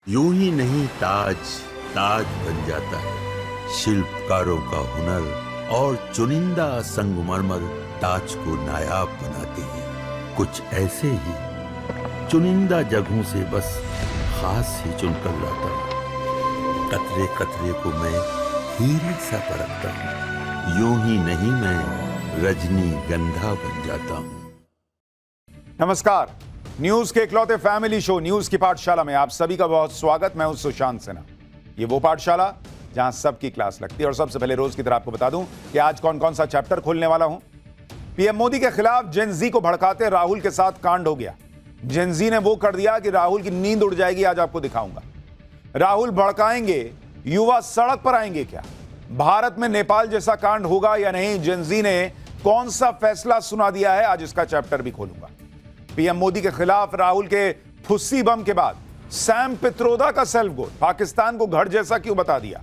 यूं ही नहीं ताज ताज बन जाता है। शिल्पकारों का हुनर और चुनिंदा संगमरमर ताज को नायाब बनाते हैं। कुछ ऐसे ही चुनिंदा जगहों से बस खास ही चुनकर लाता हूँ। कतरे कतरे को मैं हीरे सा परखता हूँ। यूं ही नहीं मैं रजनीगंधा बन जाता हूँ। नमस्कार, न्यूज के इकलौते फैमिली शो न्यूज की पाठशाला में आप सभी का बहुत स्वागत। मैं हूं सुशांत सिन्हा। ये वो पाठशाला जहां सबकी क्लास लगती है। और सबसे पहले रोज की तरह आपको बता दूं कि आज कौन कौन सा चैप्टर खोलने वाला हूं। पीएम मोदी के खिलाफ जेन जी को भड़काते राहुल के साथ कांड हो गया। जेन जी ने वो कर दिया कि राहुल की नींद उड़ जाएगी। आज आपको दिखाऊंगा। राहुल भड़काएंगे, युवा सड़क पर आएंगे क्या? भारत में नेपाल जैसा कांड होगा या नहीं? जेन जी ने कौन सा फैसला सुना दिया है? आज इसका चैप्टर भी खोलूंगा। पीएम मोदी के खिलाफ राहुल के फुस्सी बम के बाद सैम पित्रोदा का सेल्फ गोल पाकिस्तान को घर जैसा क्यों बता दिया?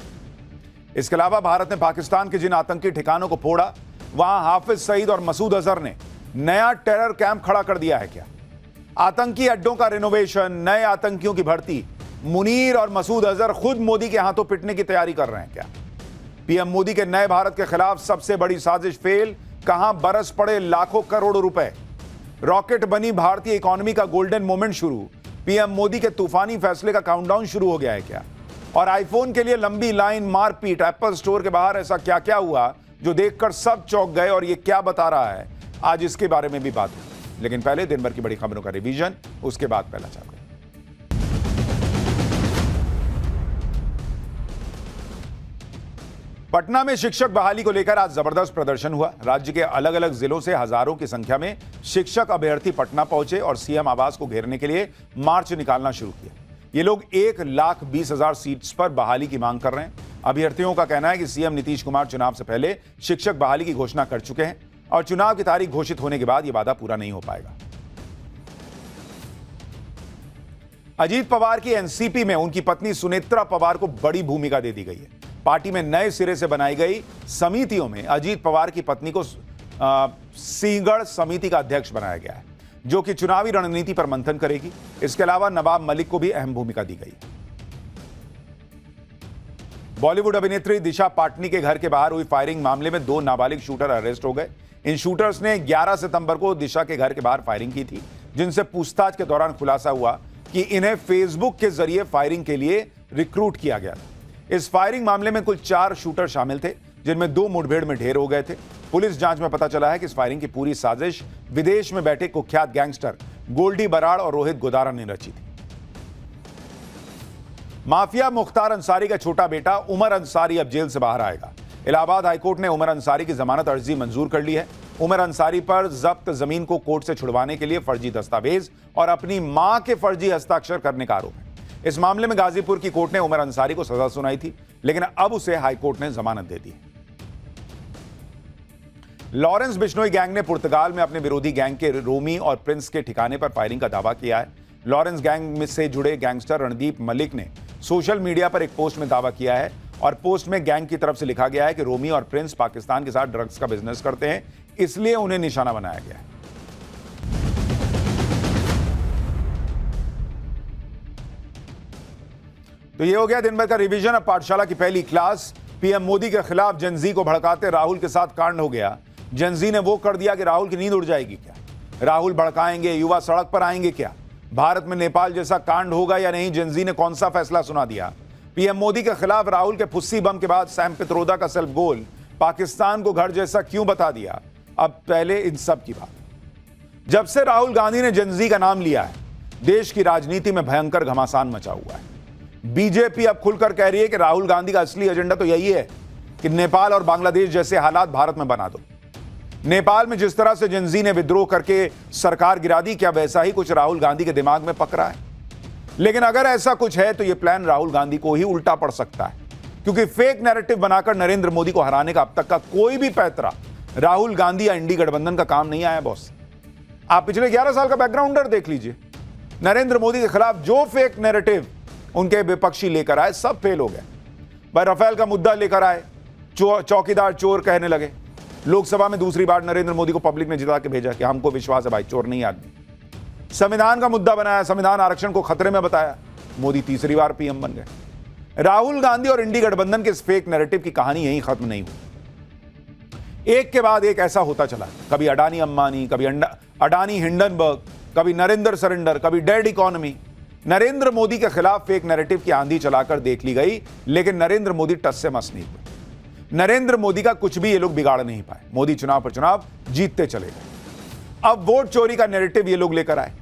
इसके अलावा भारत ने पाकिस्तान के जिन आतंकी ठिकानों को फोड़ा, वहां हाफिज सईद और मसूद अजहर ने नया टेरर कैंप खड़ा कर दिया है क्या? आतंकी अड्डों का रिनोवेशन, नए आतंकियों की भर्ती, मुनीर और मसूद अजहर खुद मोदी के हाथों पिटने की तैयारी कर रहे हैं क्या? पीएम मोदी के नए भारत के खिलाफ सबसे बड़ी साजिश फेल, कहां बरस पड़े लाखों करोड़ रुपए? रॉकेट बनी भारतीय इकोनॉमी का गोल्डन मोमेंट शुरू, पीएम मोदी के तूफानी फैसले का काउंटडाउन शुरू हो गया है क्या? और आईफोन के लिए लंबी लाइन, मारपीट, एप्पल स्टोर के बाहर ऐसा क्या क्या हुआ जो देखकर सब चौंक गए और ये क्या बता रहा है? आज इसके बारे में भी बात है। लेकिन पहले दिन भर की बड़ी खबरों का रिवीजन, उसके बाद पहला चैप्टर। पटना में शिक्षक बहाली को लेकर आज जबरदस्त प्रदर्शन हुआ। राज्य के अलग अलग जिलों से हजारों की संख्या में शिक्षक अभ्यर्थी पटना पहुंचे और सीएम आवास को घेरने के लिए मार्च निकालना शुरू किया। ये लोग 1,20,000 सीट्स पर बहाली की मांग कर रहे हैं। अभ्यर्थियों का कहना है कि सीएम नीतीश कुमार चुनाव से पहले शिक्षक बहाली की घोषणा कर चुके हैं और चुनाव की तारीख घोषित होने के बाद यह वादा पूरा नहीं हो पाएगा। अजीत पवार की एनसीपी में उनकी पत्नी सुनेत्रा पवार को बड़ी भूमिका दे दी गई है। पार्टी में नए सिरे से बनाई गई समितियों में अजीत पवार की पत्नी को सिंहगढ़ समिति का अध्यक्ष बनाया गया है, जो कि चुनावी रणनीति पर मंथन करेगी। इसके अलावा नवाब मलिक को भी अहम भूमिका दी गई। बॉलीवुड अभिनेत्री दिशा पाटनी के घर के बाहर हुई फायरिंग मामले में 2 नाबालिग शूटर अरेस्ट हो गए। इन शूटर्स ने 11 सितंबर को दिशा के घर के बाहर फायरिंग की थी, जिनसे पूछताछ के दौरान खुलासा हुआ कि इन्हें फेसबुक के जरिए फायरिंग के लिए रिक्रूट किया गया था। इस फायरिंग मामले में कुल 4 शूटर शामिल थे, जिनमें 2 मुठभेड़ में ढेर हो गए थे। पुलिस जांच में पता चला है कि इस फायरिंग की पूरी साजिश विदेश में बैठे कुख्यात गैंगस्टर गोल्डी बराड़ और रोहित गोदारा ने रची थी। माफिया मुख्तार अंसारी का छोटा बेटा उमर अंसारी अब जेल से बाहर आएगा। इलाहाबाद हाईकोर्ट ने उमर अंसारी की जमानत अर्जी मंजूर कर ली है। उमर अंसारी पर जब्त जमीन को कोर्ट से छुड़वाने के लिए फर्जी दस्तावेज और अपनी मां के फर्जी हस्ताक्षर करने का आरोप है। इस मामले में गाजीपुर की कोर्ट ने उमर अंसारी को सजा सुनाई थी, लेकिन अब उसे हाईकोर्ट ने जमानत दे दी। लॉरेंस बिश्नोई गैंग ने पुर्तगाल में अपने विरोधी गैंग के रोमी और प्रिंस के ठिकाने पर फायरिंग का दावा किया है। लॉरेंस गैंग में से जुड़े गैंगस्टर रणदीप मलिक ने सोशल मीडिया पर एक पोस्ट में दावा किया है और पोस्ट में गैंग की तरफ से लिखा गया है कि रोमी और प्रिंस पाकिस्तान के साथ ड्रग्स का बिजनेस करते हैं, इसलिए उन्हें निशाना बनाया गया है। तो ये हो गया दिन भर का रिवीजन। अब पाठशाला की पहली क्लास। पीएम मोदी के खिलाफ जेन जी को भड़काते राहुल के साथ कांड हो गया। जेन जी ने वो कर दिया कि राहुल की नींद उड़ जाएगी क्या? राहुल भड़काएंगे, युवा सड़क पर आएंगे क्या? भारत में नेपाल जैसा कांड होगा या नहीं? जेन जी ने कौन सा फैसला सुना दिया? पीएम मोदी के खिलाफ राहुल के फुस्सी बम के बाद सैम पित्रोदा का सेल्फ गोल पाकिस्तान को घर जैसा क्यों बता दिया? अब पहले इन सब की बात। जब से राहुल गांधी ने जेन जी का नाम लिया है, देश की राजनीति में भयंकर घमासान मचा हुआ है। बीजेपी अब खुलकर कह रही है कि राहुल गांधी का असली एजेंडा तो यही है कि नेपाल और बांग्लादेश जैसे हालात भारत में बना दो। नेपाल में जिस तरह से जेन जी ने विद्रोह करके सरकार गिरा दी, क्या वैसा ही कुछ राहुल गांधी के दिमाग में पक रहा है? लेकिन अगर ऐसा कुछ है तो यह प्लान राहुल गांधी को ही उल्टा पड़ सकता है, क्योंकि फेक नैरेटिव बनाकर नरेंद्र मोदी को हराने का अब तक का कोई भी पैतरा राहुल गांधी या इंडी गठबंधन का काम नहीं आया। बॉस, आप पिछले 11 साल का बैकग्राउंडर देख लीजिए। नरेंद्र मोदी के खिलाफ जो फेक नैरेटिव उनके विपक्षी लेकर आए, सब फेल हो गए। भाई राफेल का मुद्दा लेकर आए, चौकीदार चोर कहने लगे। लोकसभा में दूसरी बार नरेंद्र मोदी को पब्लिक ने जिता के भेजा कि हमको विश्वास है भाई, चोर नहीं आदमी। संविधान का मुद्दा बनाया, संविधान आरक्षण को खतरे में बताया। मोदी तीसरी बार पीएम बन गए। राहुल गांधी और इंडी गठबंधन के इस फेक नैरेटिव की कहानी यहीं खत्म नहीं हुई। एक के बाद एक ऐसा होता चला, कभी अडानी अंबानी, कभी अडानी हिंडनबर्ग, कभी नरेंद्र सरेंडर, कभी डेड इकोनॉमी। नरेंद्र मोदी के खिलाफ फेक नैरेटिव की आंधी चलाकर देख ली गई, लेकिन नरेंद्र मोदी टस से मस नहीं हुए। नरेंद्र मोदी का कुछ भी ये लोग बिगाड़ नहीं पाए। मोदी चुनाव पर चुनाव जीतते चले गए। अब वोट चोरी का नैरेटिव ये लोग लेकर आए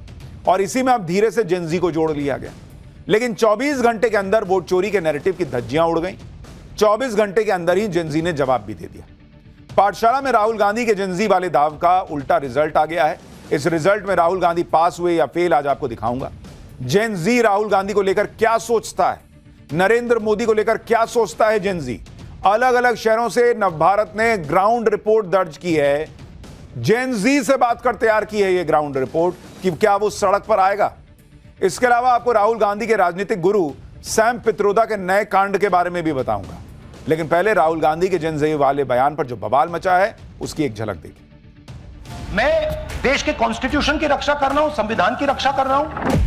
और इसी में अब धीरे से जेनजी को जोड़ लिया गया। लेकिन 24 घंटे के अंदर वोट चोरी के नैरेटिव की धज्जियां उड़ गईं। 24 घंटे के अंदर ही जेनजी ने जवाब भी दे दिया। पाठशाला में राहुल गांधी के जेनजी वाले दाव का उल्टा रिजल्ट आ गया है। इस रिजल्ट में राहुल गांधी पास हुए या फेल आज आपको दिखाऊंगा। जेनजी राहुल गांधी को लेकर क्या सोचता है, नरेंद्र मोदी को लेकर क्या सोचता है जेनजी। अलग अलग शहरों से नवभारत ने ग्राउंड रिपोर्ट दर्ज की है। जेनजी से बात कर तैयार की है यह ग्राउंड रिपोर्ट कि क्या वो सड़क पर आएगा। इसके अलावा आपको राहुल गांधी के राजनीतिक गुरु सैम पित्रोदा के नए कांड के बारे में भी बताऊंगा। लेकिन पहले राहुल गांधी के जेनजी वाले बयान पर जो बवाल मचा है उसकी एक झलक देखिए। मैं देश के कॉन्स्टिट्यूशन की रक्षा कर रहा हूं, संविधान की रक्षा कर रहा हूं।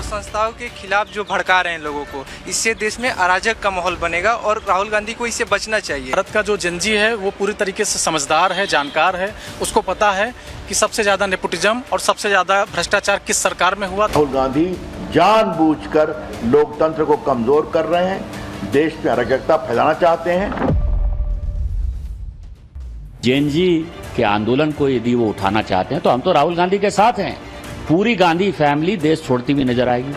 संस्थाओं के खिलाफ जो भड़का रहे हैं लोगों को, इससे देश में अराजक का माहौल बनेगा और राहुल गांधी को इससे बचना चाहिए। भारत का जो जेनजी है वो पूरी तरीके से समझदार है, जानकार है। उसको पता है कि सबसे ज्यादा नेपोटिज्म और सबसे ज्यादा भ्रष्टाचार किस सरकार में हुआ। राहुल गांधी जानबूझकर लोकतंत्र को कमजोर कर रहे हैं, देश में अराजकता फैलाना चाहते हैं। जेनजी के आंदोलन को यदि वो उठाना चाहते हैं तो हम तो राहुल गांधी के साथ हैं। पूरी गांधी फैमिली देश छोड़ती हुई नजर आएगी।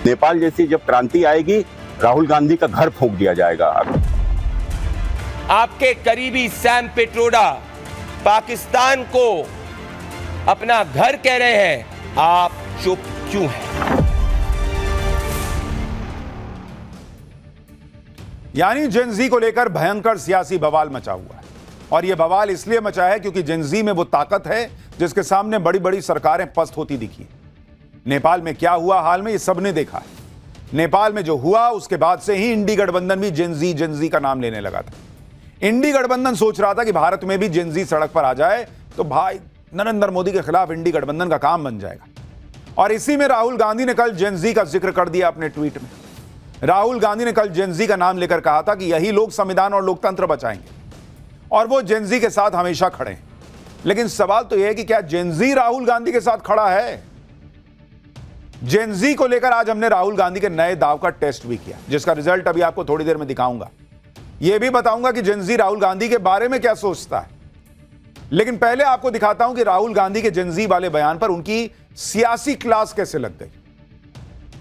नेपाल जैसी जब क्रांति आएगी, राहुल गांधी का घर फूंक दिया जाएगा। आपके करीबी सैम पित्रोदा पाकिस्तान को अपना घर कह रहे हैं, आप चुप क्यों हैं? यानी जेनजी को लेकर भयंकर सियासी बवाल मचा हुआ है। और यह बवाल इसलिए मचा है क्योंकि जेनजी में वो ताकत है जिसके सामने बड़ी बड़ी सरकारें पस्त होती दिखी। नेपाल में क्या हुआ हाल में, ये सबने देखा है। नेपाल में जो हुआ उसके बाद से ही इंडी गठबंधन भी जेनजी का नाम लेने लगा था। इंडी गठबंधन सोच रहा था कि भारत में भी जेनजी सड़क पर आ जाए तो भाई नरेंद्र मोदी के खिलाफ इंडी गठबंधन का काम बन जाएगा। और इसी में राहुल गांधी ने कल जेनजी का जिक्र कर दिया अपने ट्वीट में। राहुल गांधी ने कल जेनजी का नाम लेकर कहा था कि यही लोग संविधान और लोकतंत्र बचाएंगे और वो जेनजी के साथ हमेशा खड़े हैं। लेकिन सवाल तो यह है कि क्या जेनजी राहुल गांधी के साथ खड़ा है? जेनजी को लेकर आज हमने राहुल गांधी के नए दाव का टेस्ट भी किया, जिसका रिजल्ट अभी आपको थोड़ी देर में दिखाऊंगा। यह भी बताऊंगा कि जेनजी राहुल गांधी के बारे में क्या सोचता है। लेकिन पहले आपको दिखाता हूं कि राहुल गांधी के जेनजी वाले बयान पर उनकी सियासी क्लास कैसे लग गई।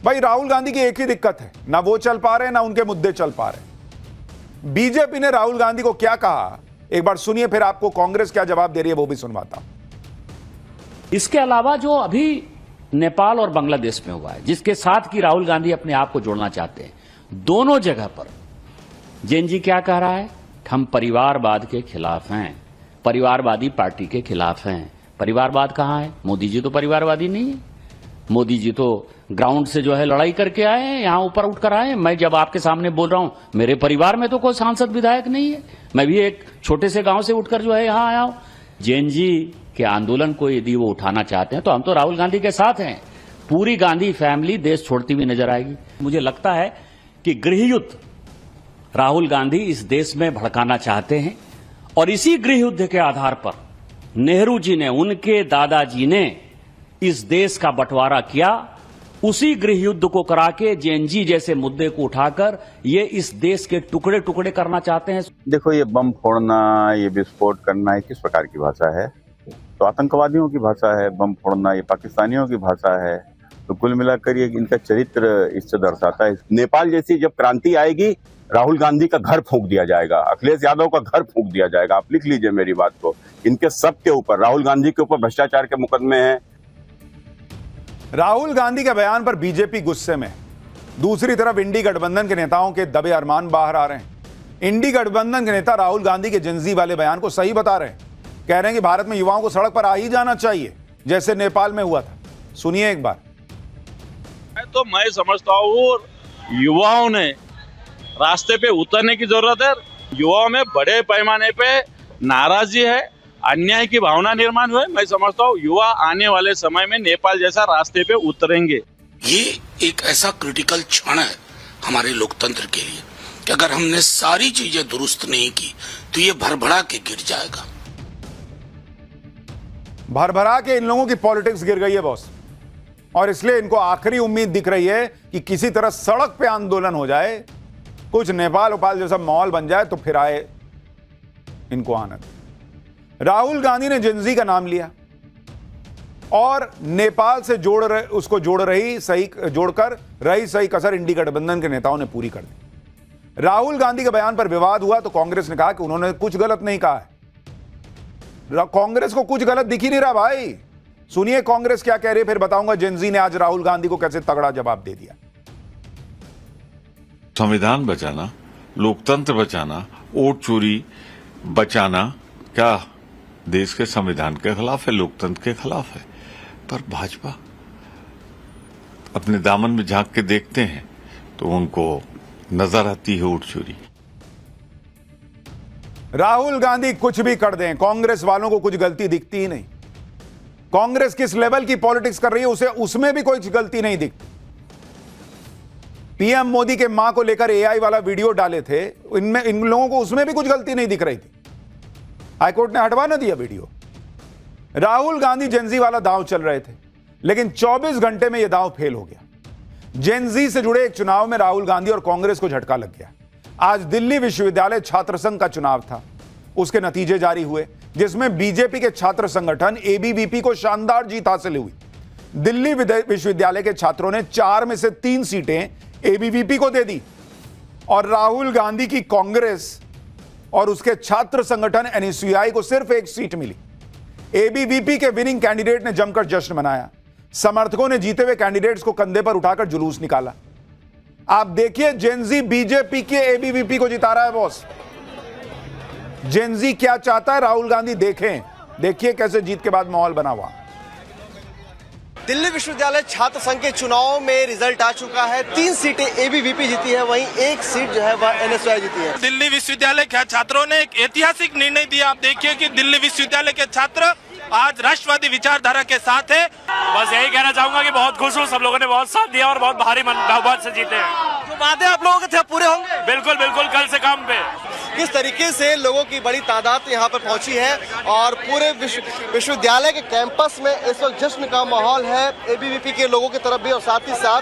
भाई राहुल गांधी की एक ही दिक्कत है, ना वो चल पा रहे ना उनके मुद्दे चल पा रहे। बीजेपी ने राहुल गांधी को क्या कहा एक बार सुनिए, फिर आपको कांग्रेस क्या जवाब दे रही है वो भी सुनवाता हूं। इसके अलावा जो अभी नेपाल और बांग्लादेश में हुआ है, जिसके साथ की राहुल गांधी अपने आप को जोड़ना चाहते हैं, दोनों जगह पर जेनजी क्या कह रहा है? हम परिवारवाद के खिलाफ हैं, परिवारवादी पार्टी के खिलाफ हैं। परिवारवाद कहां है? मोदी जी तो परिवारवादी नहीं है। मोदी जी तो ग्राउंड से जो है लड़ाई करके आए हैं, यहां ऊपर उठकर आए हैं। मैं जब आपके सामने बोल रहा हूं, मेरे परिवार में तो कोई सांसद विधायक नहीं है, मैं भी एक छोटे से गांव से उठकर जो है यहां आया हूं। जेनजी के आंदोलन को यदि वो उठाना चाहते हैं तो हम तो राहुल गांधी के साथ हैं। पूरी गांधी फैमिली देश छोड़ती हुई नजर आएगी। मुझे लगता है कि गृहयुद्ध राहुल गांधी इस देश में भड़काना चाहते हैं और इसी गृहयुद्ध के आधार पर नेहरू जी ने, उनके दादाजी ने इस देश का बंटवारा किया। उसी गृहयुद्ध को करा के जेनजी जैसे मुद्दे को उठाकर ये इस देश के टुकड़े टुकड़े करना चाहते हैं। देखो, ये बम फोड़ना, ये विस्फोट करना, ये किस प्रकार की भाषा है? तो आतंकवादियों की भाषा है बम फोड़ना, ये पाकिस्तानियों की भाषा है। तो कुल मिलाकर ये इनका चरित्र इससे दर्शाता है। नेपाल जैसी जब क्रांति आएगी, राहुल गांधी का घर फूंक दिया जाएगा, अखिलेश यादव का घर फूंक दिया जाएगा। आप लिख लीजिए मेरी बात को। इनके सबके ऊपर, राहुल गांधी के ऊपर भ्रष्टाचार के मुकदमे हैं। राहुल गांधी के बयान पर बीजेपी गुस्से में, दूसरी तरफ इंडी गठबंधन के नेताओं के दबे अरमान बाहर आ रहे हैं। इंडी गठबंधन के नेता राहुल गांधी के जेनजी वाले बयान को सही बता रहे हैं। कह रहे हैं कि भारत में युवाओं को सड़क पर आ ही जाना चाहिए, जैसे नेपाल में हुआ था। सुनिए एक बार। तो मैं समझता हूँ युवाओं ने रास्ते पे उतरने की जरूरत है। युवाओं में बड़े पैमाने पे नाराजगी है। अन्याय की भावना निर्माण हुए। मैं समझता हूँ युवा आने वाले समय में नेपाल जैसा रास्ते पे उतरेंगे। ये एक ऐसा क्रिटिकल क्षण है हमारे लोकतंत्र के लिए कि अगर हमने सारी चीजें दुरुस्त नहीं की तो ये भरभरा के गिर जाएगा। भरभरा के इन लोगों की पॉलिटिक्स गिर गई है बॉस, और इसलिए इनको आखिरी उम्मीद दिख रही है कि किसी तरह सड़क पे आंदोलन हो जाए, कुछ नेपाल उपाल जैसा माहौल बन जाए तो फिर आए इनको आनंद। राहुल गांधी ने जेनजी का नाम लिया और नेपाल से जोड़कर रही सही कसर इंडी गठबंधन के नेताओं ने पूरी कर दी। राहुल गांधी के बयान पर विवाद हुआ तो कांग्रेस ने कहा कि उन्होंने कुछ गलत नहीं कहा है। कांग्रेस को कुछ गलत दिख ही नहीं रहा भाई। सुनिए कांग्रेस क्या कह रही है, फिर बताऊंगा जेनजी ने आज राहुल गांधी को कैसे तगड़ा जवाब दे दिया। संविधान बचाना, लोकतंत्र बचाना, वोट चोरी बचाना क्या देश के संविधान के खिलाफ है, लोकतंत्र के खिलाफ है? पर भाजपा अपने दामन में झांक के देखते हैं तो उनको नजर आती है वोट चोरी। राहुल गांधी कुछ भी कर दें, कांग्रेस वालों को कुछ गलती दिखती ही नहीं। कांग्रेस किस लेवल की पॉलिटिक्स कर रही है उसे उसमें भी कोई गलती नहीं दिखती। पीएम मोदी के मां को लेकर एआई वाला वीडियो डाले थे, इनमें इन लोगों को उसमें भी कुछ गलती नहीं दिख रही थी। हाईकोर्ट ने हटवा ना दिया वीडियो। राहुल गांधी जेनजी वाला दांव चल रहे थे, लेकिन 24 घंटे में यह दांव फेल हो गया। जेनजी से जुड़े एक चुनाव में राहुल गांधी और कांग्रेस को झटका लग गया। आज दिल्ली विश्वविद्यालय छात्र संघ का चुनाव था, उसके नतीजे जारी हुए जिसमें बीजेपी के छात्र संगठन एबीवीपी को शानदार जीत हासिल हुई। दिल्ली विश्वविद्यालय के छात्रों ने 4 में से 3 सीटें एबीवीपी को दे दी और राहुल गांधी की कांग्रेस और उसके छात्र संगठन एनएसयूआई को सिर्फ 1 सीट मिली। एबीवीपी के विनिंग कैंडिडेट ने जमकर जश्न मनाया। समर्थकों ने जीते हुए कैंडिडेट्स को कंधे पर उठाकर जुलूस निकाला। आप देखिए जेनजी बीजेपी के एबीवीपी को जिता रहा है बॉस। जेनजी क्या चाहता है राहुल गांधी देखिए कैसे जीत के बाद माहौल बना हुआ। दिल्ली विश्वविद्यालय छात्र संघ के चुनाव में रिजल्ट आ चुका है। 3 सीटें एबीवीपी जीती है, वहीं 1 सीट जो है वह एनएसयूआई जीती है। दिल्ली विश्वविद्यालय के छात्रों ने एक ऐतिहासिक निर्णय दिया। आप देखिए कि दिल्ली विश्वविद्यालय के छात्र आज राष्ट्रवादी विचारधारा के साथ है। बस यही कहना चाहूंगा कि बहुत खुश हूँ, सब लोगों ने बहुत साथ दिया और बहुत भारी बहुमत से जीते हैं। जो वादे आप लोगों के थे पूरे होंगे? बिल्कुल बिल्कुल, कल से काम पे। किस तरीके से लोगों की बड़ी तादाद यहाँ पर पहुंची है और पूरे विश्वविद्यालय के कैंपस में इस वक्त जश्न का माहौल है, एबीवीपी के लोगों की तरफ भी और साथ ही साथ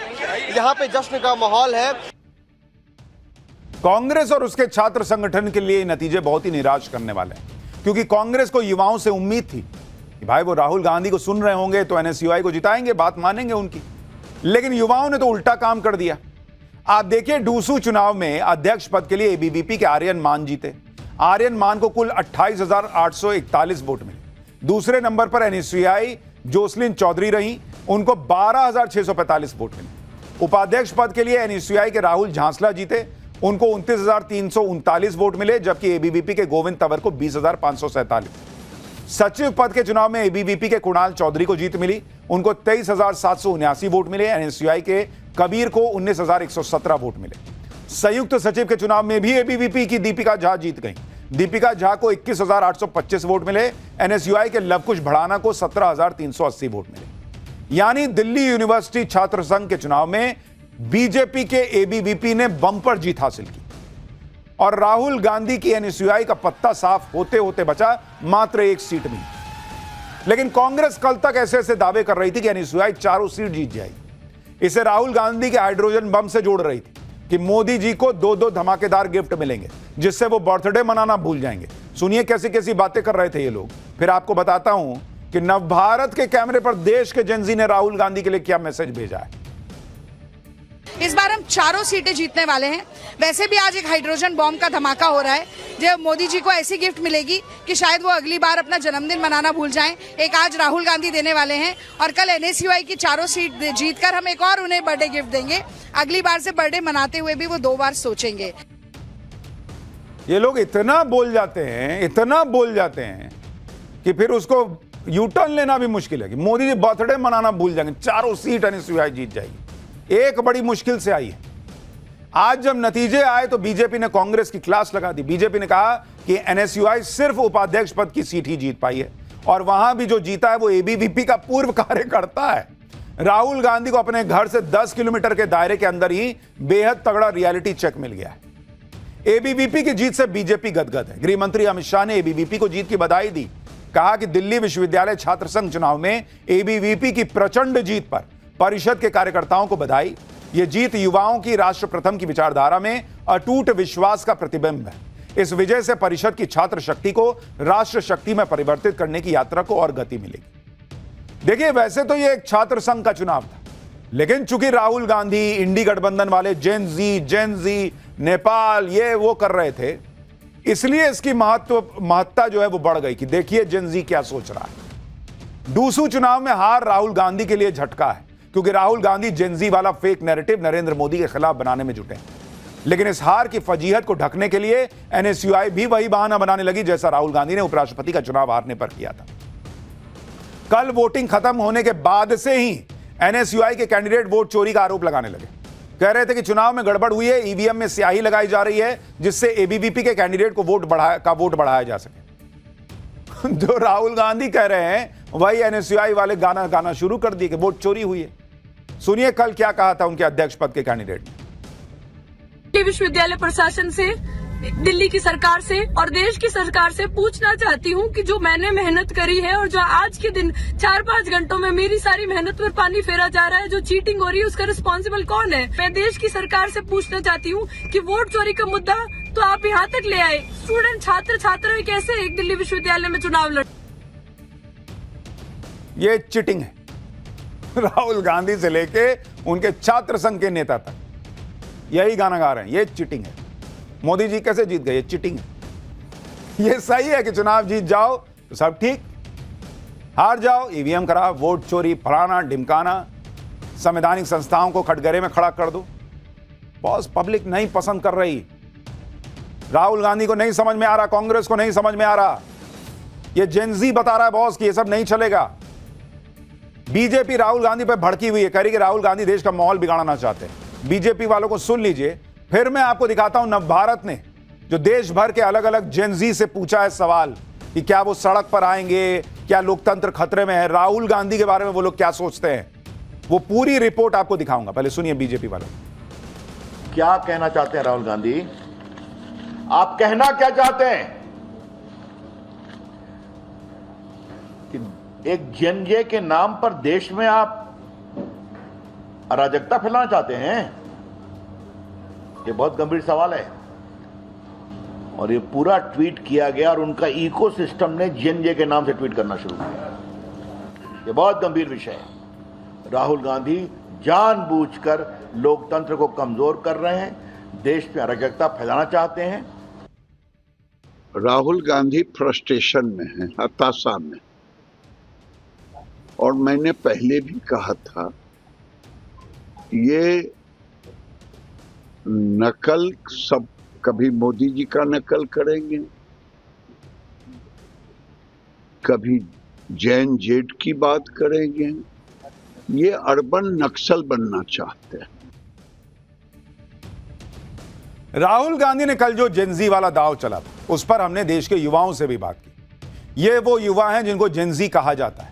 यहाँ पे जश्न का माहौल है। कांग्रेस और उसके छात्र संगठन के लिए नतीजे बहुत ही निराश करने वाले हैं, क्योंकि कांग्रेस को युवाओं से उम्मीद थी कि भाई वो राहुल गांधी को सुन रहे होंगे तो एनएसयूआई को जिताएंगे, बात मानेंगे उनकी। लेकिन युवाओं ने तो उल्टा काम कर दिया। आप देखिए डूसू चुनाव में अध्यक्ष पद के लिए एबीवीपी के आर्यन मान जीते। आर्यन मान को कुल 28,841 वोट मिले। दूसरे नंबर पर एनएसयूआई जोसलिन चौधरी रही, उनको 12,645 वोट मिले। उपाध्यक्ष पद के लिए एनएसयूआई के राहुल झांसला जीते, उनको 29,339 वोट मिले, जबकि एबीवीपी के गोविंद तंवर को 20,547। सचिव पद के चुनाव में एबीवीपी के कुणाल चौधरी को जीत मिली, उनको 23,779 वोट मिले। एनएसयूआई के कबीर को 19,117 वोट मिले। संयुक्त सचिव के चुनाव में भी एबीवीपी की दीपिका झा जीत गई। दीपिका झा को 21,825 वोट मिले। एनएसयूआई के लवकुश भड़ाना को 17,380 वोट मिले। यानी दिल्ली यूनिवर्सिटी छात्र संघ के चुनाव में बीजेपी के एबीवीपी ने बम्पर जीत हासिल की और राहुल गांधी की एनएसयूआई का पत्ता साफ होते होते बचा मात्र 1 सीट मिली। लेकिन कांग्रेस कल तक ऐसे ऐसे दावे कर रही थी कि एनएसयूआई 4 सीट जीत जाएगी। इसे राहुल गांधी के हाइड्रोजन बम से जोड़ रही थी कि मोदी जी को 2 धमाकेदार गिफ्ट मिलेंगे जिससे वो बर्थडे मनाना भूल जाएंगे। सुनिए कैसी कैसी बातें कर रहे थे ये लोग। फिर आपको बताता हूं कि नवभारत के कैमरे पर देश के जेनजी ने राहुल गांधी के लिए क्या मैसेज भेजा है। इस बार हम 4 सीटें जीतने वाले हैं। वैसे भी आज एक हाइड्रोजन बॉम्ब का धमाका हो रहा है, जो मोदी जी को ऐसी गिफ्ट मिलेगी कि शायद वो अगली बार अपना जन्मदिन मनाना भूल जाएं। एक आज राहुल गांधी देने वाले हैं और कल एनएसयूआई की 4 सीट जीतकर हम एक और उन्हें बर्थडे गिफ्ट देंगे। अगली बार से बर्थडे मनाते हुए भी वो 2 बार सोचेंगे। ये लोग इतना बोल जाते हैं कि फिर उसको यू टर्न लेना भी मुश्किल है कि मोदी जी बर्थडे मनाना भूल जाएंगे। 4 सीट एनएसयूआई जीत जाएगी। एक बड़ी मुश्किल से आई है। आज जब नतीजे आए तो बीजेपी ने कांग्रेस की क्लास लगा दी। बीजेपी ने कहा कि एनएसयूआई सिर्फ उपाध्यक्ष पद की सीट ही जीत पाई है और वहां भी जो जीता है वो एबीवीपी का पूर्व कार्यकर्ता है। राहुल गांधी को अपने घर से 10 किलोमीटर के दायरे के अंदर ही बेहद तगड़ा रियलिटी चेक मिल गया है। एबीवीपी की जीत से बीजेपी गदगद है। गृह मंत्री अमित शाह ने एबीवीपी को जीत की बधाई दी। कहा कि दिल्ली विश्वविद्यालय छात्र संघ चुनाव में एबीवीपी की प्रचंड जीत पर परिषद के कार्यकर्ताओं को बधाई। यह जीत युवाओं की राष्ट्र प्रथम की विचारधारा में अटूट विश्वास का प्रतिबिंब है। इस विजय से परिषद की छात्र शक्ति को राष्ट्र शक्ति में परिवर्तित करने की यात्रा को और गति मिलेगी। देखिए, वैसे तो यह एक छात्र संघ का चुनाव था, लेकिन चूंकि राहुल गांधी इंडी गठबंधन वाले जेन-जी, नेपाल ये वो कर रहे थे, इसलिए इसकी महत्ता जो है वो बढ़ गई कि देखिए जेन-जी क्या सोच रहा है। डूसू चुनाव में हार राहुल गांधी के लिए झटका है, क्योंकि राहुल गांधी जेन-जी वाला फेक नैरेटिव नरेंद्र मोदी के खिलाफ बनाने में जुटे हैं। लेकिन इस हार की फजीहत को ढकने के लिए एनएसयूआई भी वही बहाना बनाने लगी जैसा राहुल गांधी ने उपराष्ट्रपति का चुनाव हारने पर किया था। कल वोटिंग खत्म होने के बाद से ही एनएसयूआई के कैंडिडेट वोट चोरी का आरोप लगाने लगे। कह रहे थे कि चुनाव में गड़बड़ हुई है, ईवीएम में स्याही लगाई जा रही है जिससे एबीवीपी के कैंडिडेट को वोट बढ़ाया जा सके। जो राहुल गांधी कह रहे हैं वही एनएसयूआई वाले गाना शुरू कर दिए कि वोट चोरी हुई है। सुनिए कल क्या कहा था उनके अध्यक्ष पद के कैंडिडेट ने। विश्वविद्यालय प्रशासन से, दिल्ली की सरकार से और देश की सरकार से पूछना चाहती हूँ कि जो मैंने मेहनत करी है और जो आज के दिन 4-5 घंटों में मेरी सारी मेहनत पर पानी फेरा जा रहा है, जो चीटिंग हो रही है, उसका रिस्पॉन्सिबल कौन है। मैं देश की सरकार से पूछना चाहती हूँ कि वोट चोरी का मुद्दा तो आप यहाँ तक ले आए, स्टूडेंट छात्र कैसे एक दिल्ली विश्वविद्यालय में चुनाव लड़। ये चिटिंग है। राहुल गांधी से लेके उनके छात्र संघ के नेता तक यही गाना गा रहे हैं, ये चिटिंग है। मोदी जी कैसे जीत गए, ये चिटिंग है। ये सही है कि चुनाव जीत जाओ तो सब ठीक, हार जाओ ईवीएम खराब, वोट चोरी, फलाना ढिमकाना, संवैधानिक संस्थाओं को कटघरे में खड़ा कर दो। बॉस पब्लिक नहीं पसंद कर रही, राहुल गांधी को नहीं समझ में आ रहा, कांग्रेस को नहीं समझ में आ रहा। ये जेन-जी बता रहा है बॉस कि ये सब नहीं चलेगा। बीजेपी राहुल गांधी पर भड़की हुई है, कह रही कि राहुल गांधी देश का माहौल बिगाड़ना चाहते हैं। बीजेपी वालों को सुन लीजिए, फिर मैं आपको दिखाता हूं नवभारत ने जो देश भर के अलग अलग जेन-जी से पूछा है सवाल कि क्या वो सड़क पर आएंगे, क्या लोकतंत्र खतरे में है, राहुल गांधी के बारे में वो लोग क्या सोचते हैं, वो पूरी रिपोर्ट आपको दिखाऊंगा। पहले सुनिए बीजेपी वालों। क्या कहना चाहते हैं राहुल गांधी? आप कहना क्या चाहते हैं कि एक जेन-जे के नाम पर देश में आप अराजकता फैलाना चाहते हैं? ये बहुत गंभीर सवाल है और ये पूरा ट्वीट किया गया और उनका इकोसिस्टम ने जेन-जे के नाम से ट्वीट करना शुरू किया। ये बहुत गंभीर विषय है। राहुल गांधी जानबूझकर लोकतंत्र को कमजोर कर रहे हैं, देश में अराजकता फैलाना चाहते हैं। राहुल गांधी फ्रस्ट्रेशन में है, हताशा में, और मैंने पहले भी कहा था ये नकल सब, कभी मोदी जी का नकल करेंगे, कभी जैन जेट की बात करेंगे, ये अर्बन नक्सल बनना चाहते हैं। राहुल गांधी ने कल जो जेन-जी वाला दाव चला था उस पर हमने देश के युवाओं से भी बात की। ये वो युवा हैं जिनको जेन-जी कहा जाता है।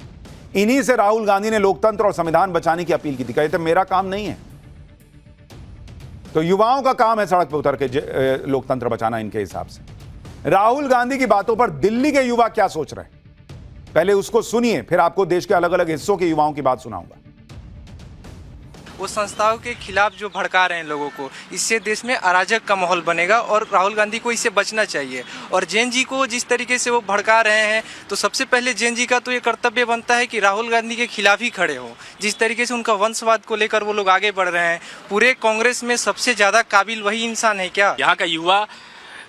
इन्हीं से राहुल गांधी ने लोकतंत्र और संविधान बचाने की अपील की थी। कहते मेरा काम नहीं है, तो युवाओं का काम है सड़क पर उतर के लोकतंत्र बचाना। इनके हिसाब से राहुल गांधी की बातों पर दिल्ली के युवा क्या सोच रहे हैं, पहले उसको सुनिए, फिर आपको देश के अलग अलग हिस्सों के युवाओं की बात सुनाऊंगा। वो संस्थाओं के खिलाफ जो भड़का रहे हैं लोगों को, इससे देश में अराजक का माहौल बनेगा और राहुल गांधी को इससे बचना चाहिए। और जेन-जी को जिस तरीके से वो भड़का रहे हैं, तो सबसे पहले जेन-जी का तो ये कर्तव्य बनता है कि राहुल गांधी के खिलाफ ही खड़े हो। जिस तरीके से उनका वंशवाद को लेकर वो लोग आगे बढ़ रहे हैं, पूरे कांग्रेस में सबसे ज्यादा काबिल वही इंसान है क्या? यहाँ का युवा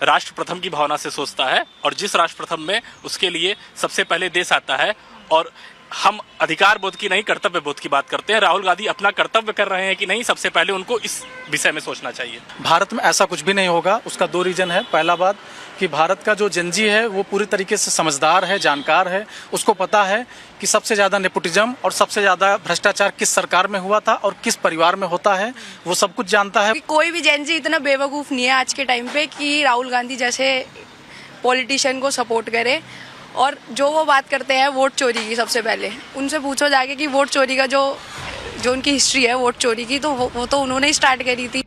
राष्ट्र प्रथम की भावना से सोचता है और जिस राष्ट्र प्रथम में उसके लिए सबसे पहले देश आता है। और हम अधिकार बोध की नहीं, कर्तव्य बोध की बात करते हैं। राहुल गांधी अपना कर्तव्य कर रहे हैं कि नहीं, सबसे पहले उनको इस विषय में सोचना चाहिए। भारत में ऐसा कुछ भी नहीं होगा। उसका 2 रीजन है। पहला बात कि भारत का जो जेन-जी है वो पूरी तरीके से समझदार है, जानकार है। उसको पता है कि सबसे ज़्यादा नेपोटिज्म और सबसे ज़्यादा भ्रष्टाचार किस सरकार में हुआ था और किस परिवार में होता है, वो सब कुछ जानता है। कोई भी जेन-जी इतना बेवकूफ़ नहीं है आज के टाइम पे कि राहुल गांधी जैसे पॉलिटिशियन को सपोर्ट करे। और जो वो बात करते हैं वोट चोरी की, सबसे पहले उनसे पूछो जाके कि वोट चोरी का जो उनकी हिस्ट्री है वोट चोरी की, तो वो तो उन्होंने ही स्टार्ट करी थी।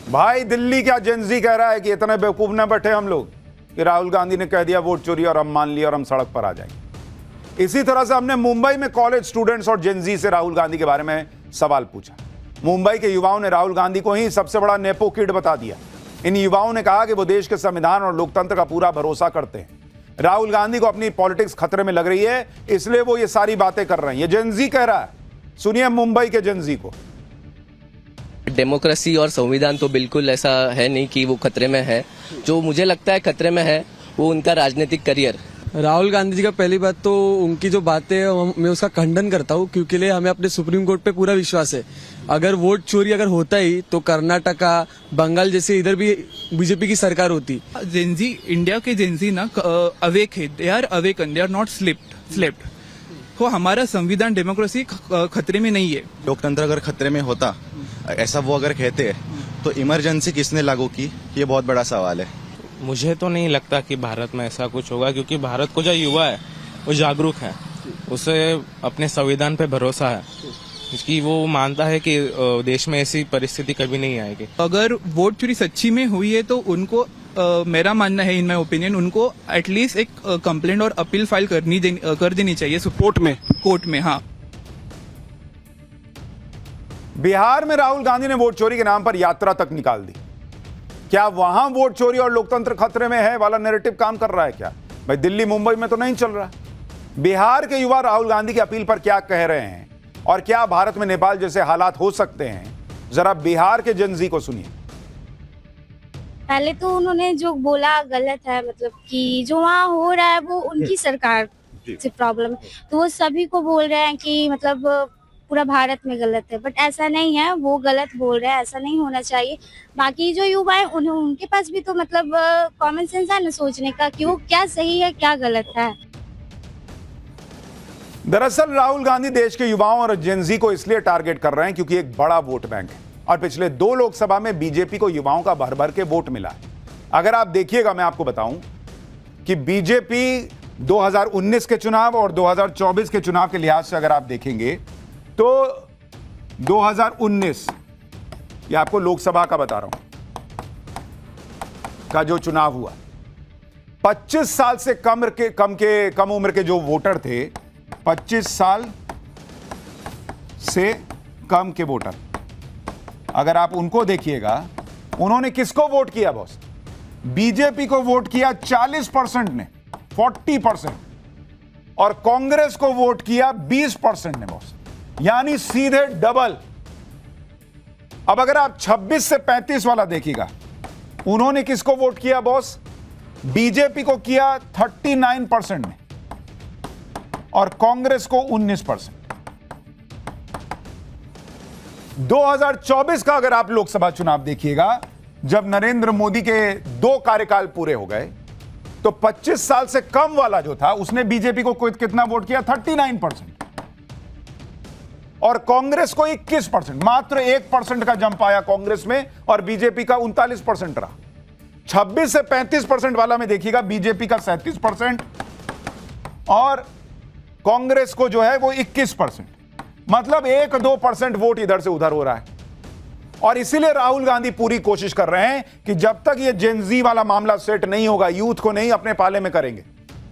भाई दिल्ली क्या जेंजी कह रहा है कि इतने बेवकूफ न बैठे हम लोग कि राहुल गांधी ने कह दिया वोट चोरी और हम मान लिया और हम सड़क पर आ जाएंगे। इसी तरह से हमने मुंबई में कॉलेज स्टूडेंट्स और जेंजी से राहुल गांधी के बारे में सवाल पूछा। मुंबई के युवाओं ने राहुल गांधी को ही सबसे बड़ा नेपो किड बता दिया। इन युवाओं ने कहा कि वो देश के संविधान और लोकतंत्र का पूरा भरोसा करते हैं। राहुल गांधी को अपनी पॉलिटिक्स खतरे में लग रही है, इसलिए वो ये सारी बातें कर रहे हैं। ये जेंजी कह रहा है, सुनिए मुंबई के जेंजी को। डेमोक्रेसी और संविधान तो बिल्कुल ऐसा है नहीं कि वो खतरे में है। जो मुझे लगता है खतरे में है वो उनका राजनीतिक करियर। राहुल गांधी जी का पहली बात तो उनकी जो बातें है मैं उसका खंडन करता हूँ, क्योंकि लिए हमें अपने सुप्रीम कोर्ट पे पूरा विश्वास है। अगर वोट चोरी अगर होता ही तो कर्नाटका, बंगाल जैसे इधर भी बीजेपी की सरकार होती। जेंजी, इंडिया के जेंजी ना अवेक है, they are awaken, they are not slept. तो हमारा संविधान डेमोक्रेसी खतरे में नहीं है। लोकतंत्र अगर खतरे में होता, ऐसा वो अगर कहते तो इमरजेंसी किसने लागू की, ये बहुत बड़ा सवाल है। मुझे तो नहीं लगता कि भारत में ऐसा कुछ होगा, क्योंकि भारत को जो युवा है वो जागरूक है, उसे अपने संविधान पे भरोसा है, कि वो मानता है कि देश में ऐसी परिस्थिति कभी नहीं आएगी। अगर वोट चोरी सच्ची में हुई है तो उनको मेरा मानना है, इन माय ओपिनियन, उनको एटलीस्ट एक कंप्लेंट और अपील फाइल कर देनी चाहिए कोर्ट में। हाँ, बिहार में राहुल गांधी ने वोट चोरी के नाम पर यात्रा तक निकाल दी। क्या वहां वोट चोरी और लोकतंत्र खतरे में है वाला नैरेटिव काम कर रहा है क्या? भाई दिल्ली मुंबई में तो नहीं चल रहा। बिहार के युवा राहुल गांधी की अपील पर क्या कह रहे हैं और क्या भारत में नेपाल जैसे हालात हो सकते हैं, जरा बिहार के जेंजी को सुनिए। पहले तो उन्होंने जो बोला गलत है, मतलब कि जो वहाँ हो रहा है वो उनकी सरकार से प्रॉब्लम, तो वो सभी को बोल रहे हैं कि मतलब पूरा भारत में गलत है, बट ऐसा नहीं है, वो गलत बोल रहे हैं, ऐसा नहीं होना चाहिए। बाकी जो युवा है उनके पास भी तो मतलब कॉमन सेंस है ना सोचने का कि वो क्या सही है क्या गलत है। दरअसल राहुल गांधी देश के युवाओं और जेंजी को इसलिए टारगेट कर रहे हैं क्योंकि एक बड़ा वोट बैंक है और पिछले 2 लोकसभा में बीजेपी को युवाओं का भर भर के वोट मिला है। अगर आप देखिएगा, मैं आपको बताऊं कि बीजेपी 2019 के चुनाव और 2024 के चुनाव के लिहाज से अगर आप देखेंगे तो 2019, ये आपको लोकसभा का बता रहा हूं, का जो चुनाव हुआ, 25 साल से कम उम्र के जो वोटर थे, 25 साल से कम के वोटर, अगर आप उनको देखिएगा, उन्होंने किसको वोट किया बॉस? बीजेपी को वोट किया 40% ने, 40%, और कांग्रेस को वोट किया 20% ने बॉस, यानी सीधे डबल। अब अगर आप 26 से 35 वाला देखिएगा, उन्होंने किसको वोट किया बॉस? बीजेपी को किया 39% ने और कांग्रेस को 19%। 2024 का अगर आप लोकसभा चुनाव देखिएगा, जब नरेंद्र मोदी के 2 कार्यकाल पूरे हो गए, तो 25 साल से कम वाला जो था उसने बीजेपी को कितना वोट किया? 39%, और कांग्रेस को 21%। मात्र 1% का जंप आया कांग्रेस में और बीजेपी का 39% रहा। 26 से 35% वाला में देखिएगा, बीजेपी का 37% और कांग्रेस को जो है वो 21%। मतलब 1-2% वोट इधर से उधर हो रहा है। और इसीलिए राहुल गांधी पूरी कोशिश कर रहे हैं कि जब तक ये जेंजी वाला मामला सेट नहीं होगा, यूथ को नहीं अपने पाले में करेंगे,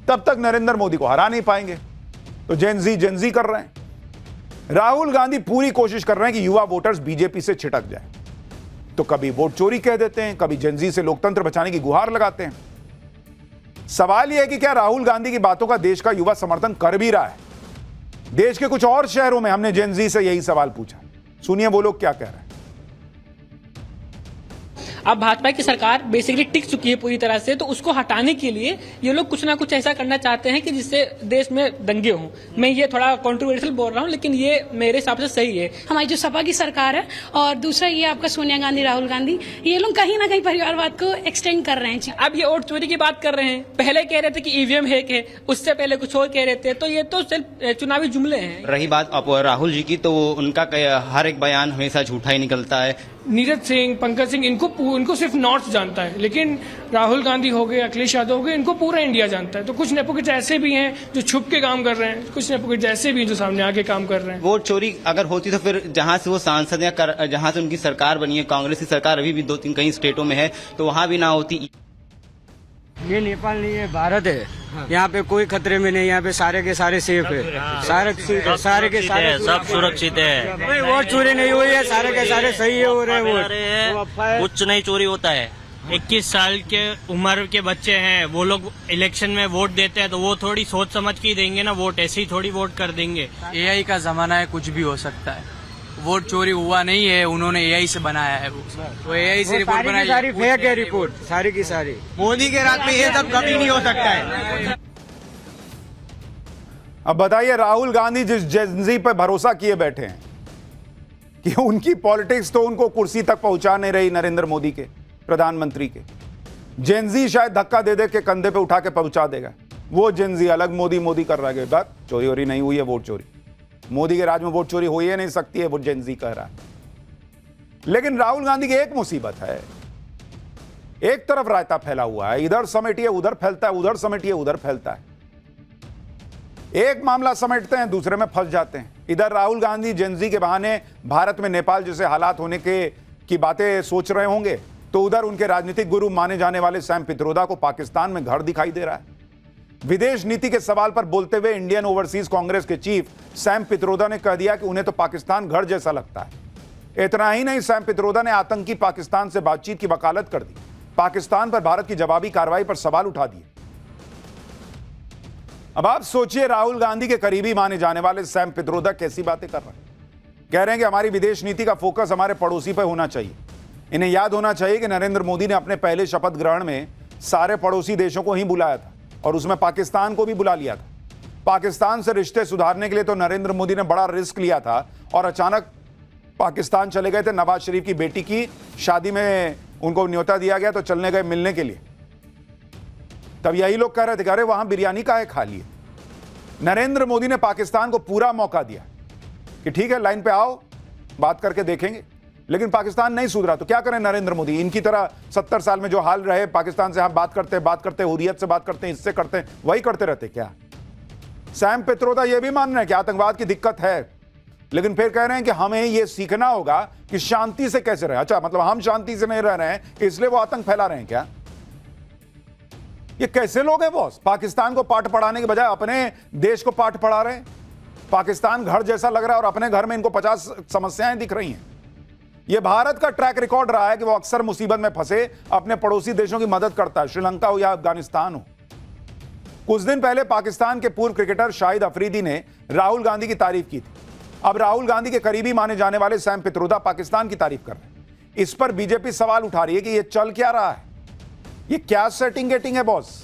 तब तक नरेंद्र मोदी को हरा नहीं पाएंगे। तो जेंजी कर रहे हैं। राहुल गांधी पूरी कोशिश कर रहे हैं कि युवा वोटर्स बीजेपी से छिटक जाए। तो कभी वोट चोरी कह देते हैं, कभी जेंजी से लोकतंत्र बचाने की गुहार लगाते हैं। सवाल यह है कि क्या राहुल गांधी की बातों का देश का युवा समर्थन कर भी रहा है? देश के कुछ और शहरों में हमने जेंजी से यही सवाल पूछा, सुनिए वो लोग क्या कह रहे हैं। अब भाजपा की सरकार बेसिकली टिक चुकी है पूरी तरह से, तो उसको हटाने के लिए ये लोग कुछ ना कुछ ऐसा करना चाहते हैं कि जिससे देश में दंगे हों। मैं ये थोड़ा कंट्रोवर्शियल बोल रहा हूँ, लेकिन ये मेरे हिसाब से सही है। हमारी जो सपा की सरकार है और दूसरा ये आपका सोनिया गांधी, राहुल गांधी, ये लोग कहीं ना कहीं परिवारवाद को एक्सटेंड कर रहे हैं। अब ये वोट चोरी की बात कर रहे हैं, पहले कह रहे थे कि ईवीएम हैक है, उससे पहले कुछ और कह रहे थे, तो ये तो सिर्फ चुनावी जुमले हैं। रही बात राहुल जी की, तो उनका हर एक बयान हमेशा झूठा ही निकलता है। नीरज सिंह, पंकज सिंह, इनको सिर्फ नॉर्थ जानता है, लेकिन राहुल गांधी हो गए, अखिलेश यादव हो गए, इनको पूरा इंडिया जानता है। तो कुछ नेपोकिट्स ऐसे भी हैं जो छुप के काम कर रहे हैं, कुछ नेपोकिट्स ऐसे भी हैं जो सामने आके काम कर रहे हैं। वोट चोरी अगर होती तो फिर जहां से वो सांसद या जहां से उनकी सरकार बनी है, कांग्रेस की सरकार अभी भी 2-3 कई स्टेटों में है, तो वहां भी ना होती। ये नेपाल नहीं है, भारत है। यहाँ पे कोई खतरे में नहीं, यहाँ पे सारे के सारे सेफ है, सारे के सारे सब सुरक्षित है। कोई वोट चोरी नहीं हुई है, सारे के सारे सही है हो रहे हैं। कुछ नहीं चोरी होता है। 21 साल के उम्र के बच्चे हैं, वो लोग इलेक्शन में वोट देते हैं तो वो थोड़ी सोच समझ के ही देंगे ना वोट, ऐसे ही थोड़ी वोट कर देंगे। AI का जमाना है, कुछ भी हो सकता है। वोट चोरी हुआ नहीं है, उन्होंने AI से बनाया है। वो AI से रिपोर्ट बनाई, सारी फेक है रिपोर्ट, सारी की सारी। मोदी के राज में ये सब कभी नहीं हो सकता है। अब बताइए, राहुल गांधी जिस जेनजी पर भरोसा किए बैठे हैं कि उनकी पॉलिटिक्स तो उनको कुर्सी तक पहुंचा नहीं रही, नरेंद्र मोदी के, प्रधानमंत्री के। जेनजी शायद धक्का दे दे के कंधे पे उठा के पहुंचा देगा। वो जेनजी अलग मोदी मोदी कर रहा है। बात चोरी वोरी नहीं हुई है, वोट चोरी मोदी के राज में वोट चोरी हो ही नहीं सकती है, वो जेनजी कह रहा है। लेकिन राहुल गांधी की एक मुसीबत है, एक तरफ रायता फैला हुआ है, इधर समेटिए उधर फैलता है, उधर समेटिए उधर फैलता है। एक मामला समेटते हैं, दूसरे में फंस जाते हैं। इधर राहुल गांधी जेनजी के बहाने भारत में नेपाल जैसे हालात होने की बातें सोच रहे होंगे, तो उधर उनके राजनीतिक गुरु माने जाने वाले सैम पित्रोदा को पाकिस्तान में घर दिखाई दे रहा है। विदेश नीति के सवाल पर बोलते हुए इंडियन ओवरसीज कांग्रेस के चीफ सैम पित्रोदा ने कह दिया कि उन्हें तो पाकिस्तान घर जैसा लगता है। इतना ही नहीं, सैम पित्रोदा ने आतंकी पाकिस्तान से बातचीत की वकालत कर दी, पाकिस्तान पर भारत की जवाबी कार्रवाई पर सवाल उठा दिए। अब आप सोचिए, राहुल गांधी के करीबी माने जाने वाले सैम पित्रोदा कैसी बातें कर रहे हैं। कह रहे हैं कि हमारी विदेश नीति का फोकस हमारे पड़ोसी पर होना चाहिए। इन्हें याद होना चाहिए कि नरेंद्र मोदी ने अपने पहले शपथ ग्रहण में सारे पड़ोसी देशों को ही बुलाया था और उसमें पाकिस्तान को भी बुला लिया था। पाकिस्तान से रिश्ते सुधारने के लिए तो नरेंद्र मोदी ने बड़ा रिस्क लिया था और अचानक पाकिस्तान चले गए थे। नवाज शरीफ की बेटी की शादी में उनको न्योता दिया गया तो चलने गए मिलने के लिए। तब यही लोग कह रहे थे कि अरे वहां बिरयानी काहे खा लिए। नरेंद्र मोदी ने पाकिस्तान को पूरा मौका दिया कि ठीक है, लाइन पे आओ, बात करके देखेंगे। लेकिन पाकिस्तान नहीं सुधरा तो क्या करें नरेंद्र मोदी। इनकी तरह 70 साल में जो हाल रहे, पाकिस्तान से हम बात करते हुर्रियत से बात करते हैं, इससे करते हैं, वही करते रहते क्या। सैम पित्रोदा यह भी मान रहे हैं कि आतंकवाद की दिक्कत है, लेकिन फिर कह रहे हैं कि हमें यह सीखना होगा कि शांति से कैसे रहे। अच्छा, मतलब हम शांति से नहीं रह रहे हैं इसलिए वो आतंक फैला रहे हैं क्या। ये कैसे लोग हैं बॉस, पाकिस्तान को पाठ पढ़ाने के बजाय अपने देश को पाठ पढ़ा रहे हैं। पाकिस्तान घर जैसा लग रहा है और अपने घर में इनको 50 समस्याएं दिख रही हैं। यह भारत का ट्रैक रिकॉर्ड रहा है कि वो अक्सर मुसीबत में फंसे अपने पड़ोसी देशों की मदद करता है, श्रीलंका हो या अफगानिस्तान हो। कुछ दिन पहले पाकिस्तान के पूर्व क्रिकेटर शाहिद अफरीदी ने राहुल गांधी की तारीफ की थी। अब राहुल गांधी के करीबी माने जाने वाले सैम पित्रोदा पाकिस्तान की तारीफ कर रहे हैं। इस पर बीजेपी सवाल उठा रही है कि यह चल क्या रहा है, ये क्या सेटिंग गेटिंग है बॉस।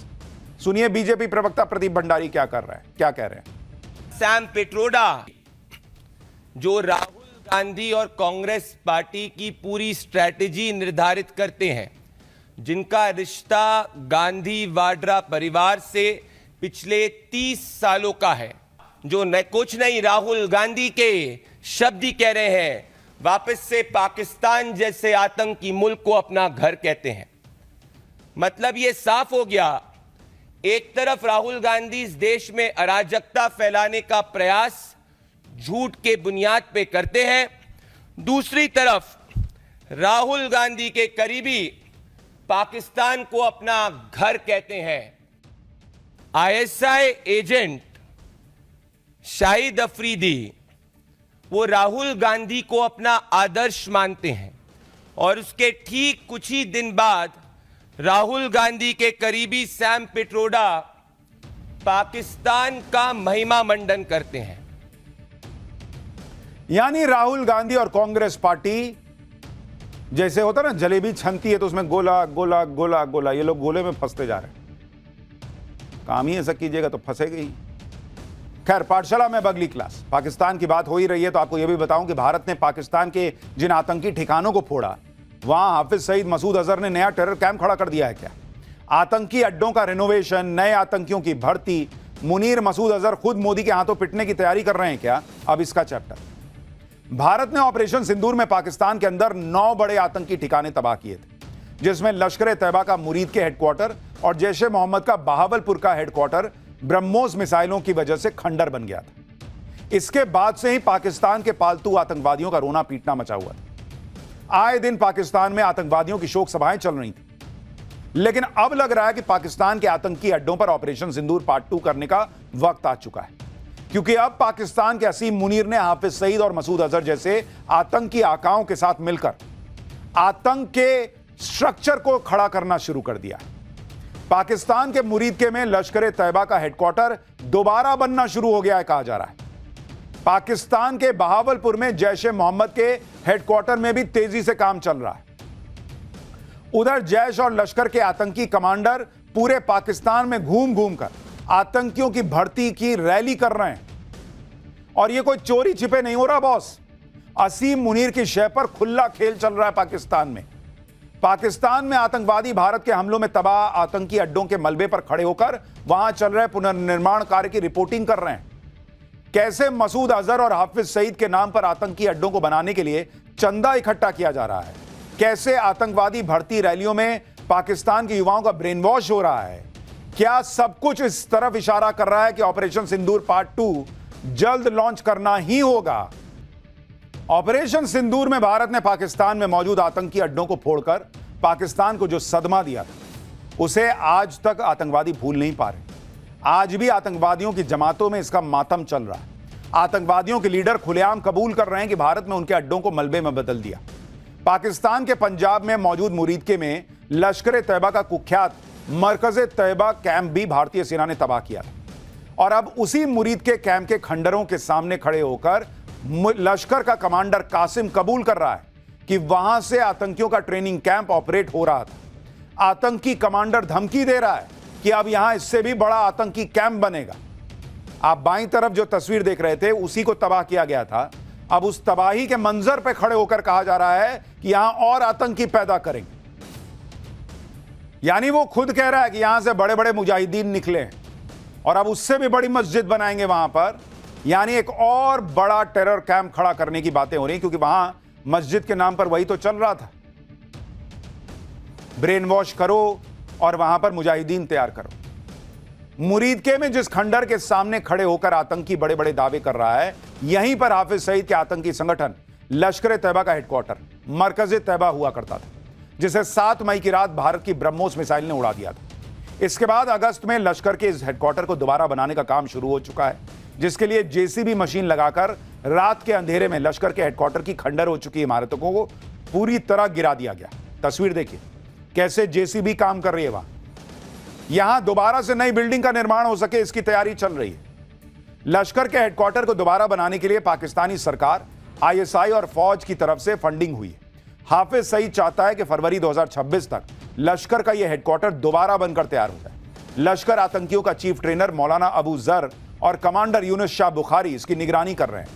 सुनिए बीजेपी प्रवक्ता प्रदीप भंडारी क्या कर रहा है, क्या कह रहे हैं। सैम पित्रोदा जो राहुल गांधी और कांग्रेस पार्टी की पूरी स्ट्रैटेजी निर्धारित करते हैं, जिनका रिश्ता गांधी वाड्रा परिवार से पिछले 30 सालों का है, जो न कुछ नहीं राहुल गांधी के शब्द ही कह रहे हैं, वापस से पाकिस्तान जैसे आतंकी मुल्क को अपना घर कहते हैं। मतलब ये साफ हो गया, एक तरफ राहुल गांधी इस देश में अराजकता फैलाने का प्रयास झूठ के बुनियाद पे करते हैं, दूसरी तरफ राहुल गांधी के करीबी पाकिस्तान को अपना घर कहते हैं। ISI एजेंट शाहिद अफरीदी वो राहुल गांधी को अपना आदर्श मानते हैं और उसके ठीक कुछ ही दिन बाद राहुल गांधी के करीबी सैम पित्रोदा पाकिस्तान का महिमा मंडन करते हैं। यानी राहुल गांधी और कांग्रेस पार्टी जैसे होता ना, जलेबी छनती है तो उसमें गोला गोला गोला गोला, ये लोग गोले में फंसते जा रहे हैं। काम ही ऐसा कीजिएगा तो फंसेगे ही। खैर, पाठशाला में अब अगली क्लास। पाकिस्तान की बात हो ही रही है तो आपको यह भी बताऊं कि भारत ने पाकिस्तान के जिन आतंकी ठिकानों को फोड़ा, वहां हाफिज सईद मसूद अजहर ने नया टेरर कैंप खड़ा कर दिया है क्या। आतंकी अड्डों का रिनोवेशन, नए आतंकियों की भर्ती, मुनीर मसूद अजहर खुद मोदी के हाथों पिटने की तैयारी कर रहे हैं क्या। अब इसका चैप्टर भारत ने ऑपरेशन सिंदूर में पाकिस्तान के अंदर 9 बड़े आतंकी ठिकाने तबाह किए थे, जिसमें लश्कर तैयबा का मुरीद के हेडक्वार्टर और जैश ए मोहम्मद का बहावलपुर का हेडक्वार्टर ब्रह्मोस मिसाइलों की वजह से खंडर बन गया था। इसके बाद से ही पाकिस्तान के पालतू आतंकवादियों का रोना पीटना मचा हुआ था। आए दिन पाकिस्तान में आतंकवादियों की शोक सभाएं चल रही थी, लेकिन अब लग रहा है कि पाकिस्तान के आतंकी अड्डों पर ऑपरेशन सिंदूर पार्ट 2 करने का वक्त आ चुका है, क्योंकि अब पाकिस्तान के असीम मुनीर ने हाफिज सईद और मसूद अजहर जैसे आतंकी आकाओं के साथ मिलकर आतंक के स्ट्रक्चर को खड़ा करना शुरू कर दिया। पाकिस्तान के मुरीदके में लश्कर तैयबा का हेडक्वार्टर दोबारा बनना शुरू हो गया है, कहा जा रहा है। पाकिस्तान के बहावलपुर में जैश ए मोहम्मद के हेडक्वार्टर में भी तेजी से काम चल रहा है। उधर जैश और लश्कर के आतंकी कमांडर पूरे पाकिस्तान में घूम घूम कर आतंकियों की भर्ती की रैली कर रहे हैं, और यह कोई चोरी छिपे नहीं हो रहा बॉस। असीम मुनीर की शय पर खुला खेल चल रहा है पाकिस्तान में। पाकिस्तान में आतंकवादी भारत के हमलों में तबाह आतंकी अड्डों के मलबे पर खड़े होकर वहां चल रहे पुनर्निर्माण कार्य की रिपोर्टिंग कर रहे हैं। कैसे मसूद अजहर और हाफिज सईद के नाम पर आतंकी अड्डों को बनाने के लिए चंदा इकट्ठा किया जा रहा है, कैसे आतंकवादी भर्ती रैलियों में पाकिस्तान के युवाओं का ब्रेन वॉश हो रहा है। क्या सब कुछ इस तरफ इशारा कर रहा है कि ऑपरेशन सिंदूर पार्ट 2 जल्द लॉन्च करना ही होगा। ऑपरेशन सिंदूर में भारत ने पाकिस्तान में मौजूद आतंकी अड्डों को फोड़कर पाकिस्तान को जो सदमा दिया था, उसे आज तक आतंकवादी भूल नहीं पा रहे। आज भी आतंकवादियों की जमातों में इसका मातम चल रहा है। आतंकवादियों के लीडर खुलेआम कबूल कर रहे हैं कि भारत में उनके अड्डों को मलबे में बदल दिया। पाकिस्तान के पंजाब में मौजूद मुरीदके में लश्कर तैयबा का कुख्यात मरकज तैयबा कैंप भी भारतीय सेना ने तबाह किया था, और अब उसी मुरीद के कैंप के खंडरों के सामने खड़े होकर लश्कर का कमांडर कासिम कबूल कर रहा है कि वहां से आतंकियों का ट्रेनिंग कैंप ऑपरेट हो रहा था। आतंकी कमांडर धमकी दे रहा है कि अब यहां इससे भी बड़ा आतंकी कैंप बनेगा। आप बाईं तरफ जो तस्वीर देख रहे थे, उसी को तबाह किया गया था। अब उस तबाही के मंजर पर खड़े होकर कहा जा रहा है कि यहां और आतंकी पैदा करेंगे। यानी वो खुद कह रहा है कि यहां से बड़े बड़े मुजाहिदीन निकले हैं और अब उससे भी बड़ी मस्जिद बनाएंगे वहां पर। यानी एक और बड़ा टेरर कैंप खड़ा करने की बातें हो रही, क्योंकि वहां मस्जिद के नाम पर वही तो चल रहा था, ब्रेन वॉश करो और वहां पर मुजाहिदीन तैयार करो। मुरीदके में जिस खंडर के सामने खड़े होकर आतंकी बड़े बड़े दावे कर रहा है, यहीं पर हाफिज सईद के आतंकी संगठन लश्कर तैयबा का हेडक्वार्टर मरकज तैयबा हुआ करता था, जिसे 7 मई की रात भारत की ब्रह्मोस मिसाइल ने उड़ा दिया था। इसके बाद अगस्त में लश्कर के इस हेडक्वार्टर को दोबारा बनाने का काम शुरू हो चुका है, जिसके लिए जेसीबी मशीन लगाकर रात के अंधेरे में लश्कर के हेडक्वार्टर की खंडर हो चुकी इमारतों को पूरी तरह गिरा दिया गया। तस्वीर देखिए कैसे जेसीबी काम कर रही है। वहां यहां दोबारा से नई बिल्डिंग का निर्माण हो सके, इसकी तैयारी चल रही है। लश्कर के हेडक्वार्टर को दोबारा बनाने के लिए पाकिस्तानी सरकार, आईएसआई और फौज की तरफ से फंडिंग हुई है। हाफिज सईद चाहता है कि फरवरी 2026 तक लश्कर का यह हेडक्वार्टर दोबारा बनकर तैयार हो जाए। लश्कर आतंकियों का चीफ ट्रेनर मौलाना अबू जर और कमांडर यूनुस शाह बुखारी इसकी निगरानी कर रहे हैं।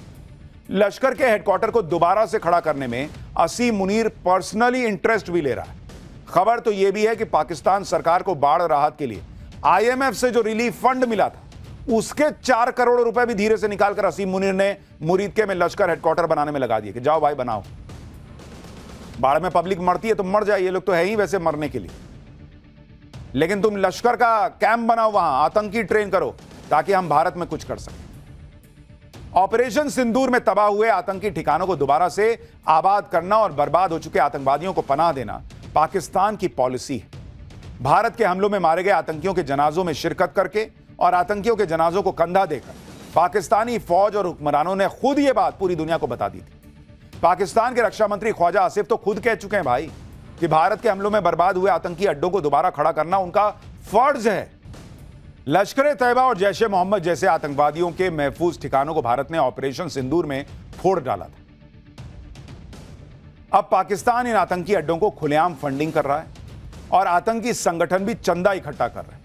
लश्कर के हेडक्वार्टर को दोबारा से खड़ा करने में असीम मुनीर पर्सनली इंटरेस्ट भी ले रहा है। खबर तो यह भी है कि पाकिस्तान सरकार को बाढ़ राहत के लिए आईएमएफ से जो रिलीफ फंड मिला था, उसके 4 करोड़ रुपए भी धीरे से निकालकर असीम मुनीर ने मुरीदके में लश्कर हेडक्वार्टर बनाने में लगा दिए कि जाओ भाई बनाओ। बाढ़ में पब्लिक मरती है तो मर जाए, ये लोग तो है ही वैसे मरने के लिए, लेकिन तुम लश्कर का कैंप बनाओ, वहां आतंकी ट्रेन करो ताकि हम भारत में कुछ कर सकें। ऑपरेशन सिंदूर में तबाह हुए आतंकी ठिकानों को दोबारा से आबाद करना और बर्बाद हो चुके आतंकवादियों को पनाह देना पाकिस्तान की पॉलिसी है। भारत के हमलों में मारे गए आतंकियों के जनाजों में शिरकत करके और आतंकियों के जनाजों को कंधा देकर पाकिस्तानी फौज और हुक्मरानों ने खुद यह बात पूरी दुनिया को बता दी थी। पाकिस्तान के रक्षा मंत्री ख्वाजा आसिफ तो खुद कह चुके हैं भाई कि भारत के हमलों में बर्बाद हुए आतंकी अड्डों को दोबारा खड़ा करना उनका फर्ज है। लश्कर तैयबा और जैश ए मोहम्मद जैसे आतंकवादियों के महफूज ठिकानों को भारत ने ऑपरेशन सिंदूर में फोड़ डाला था। अब पाकिस्तान इन आतंकी अड्डों को खुलेआम फंडिंग कर रहा है और आतंकी संगठन भी चंदा इकट्ठा कर रहे हैं।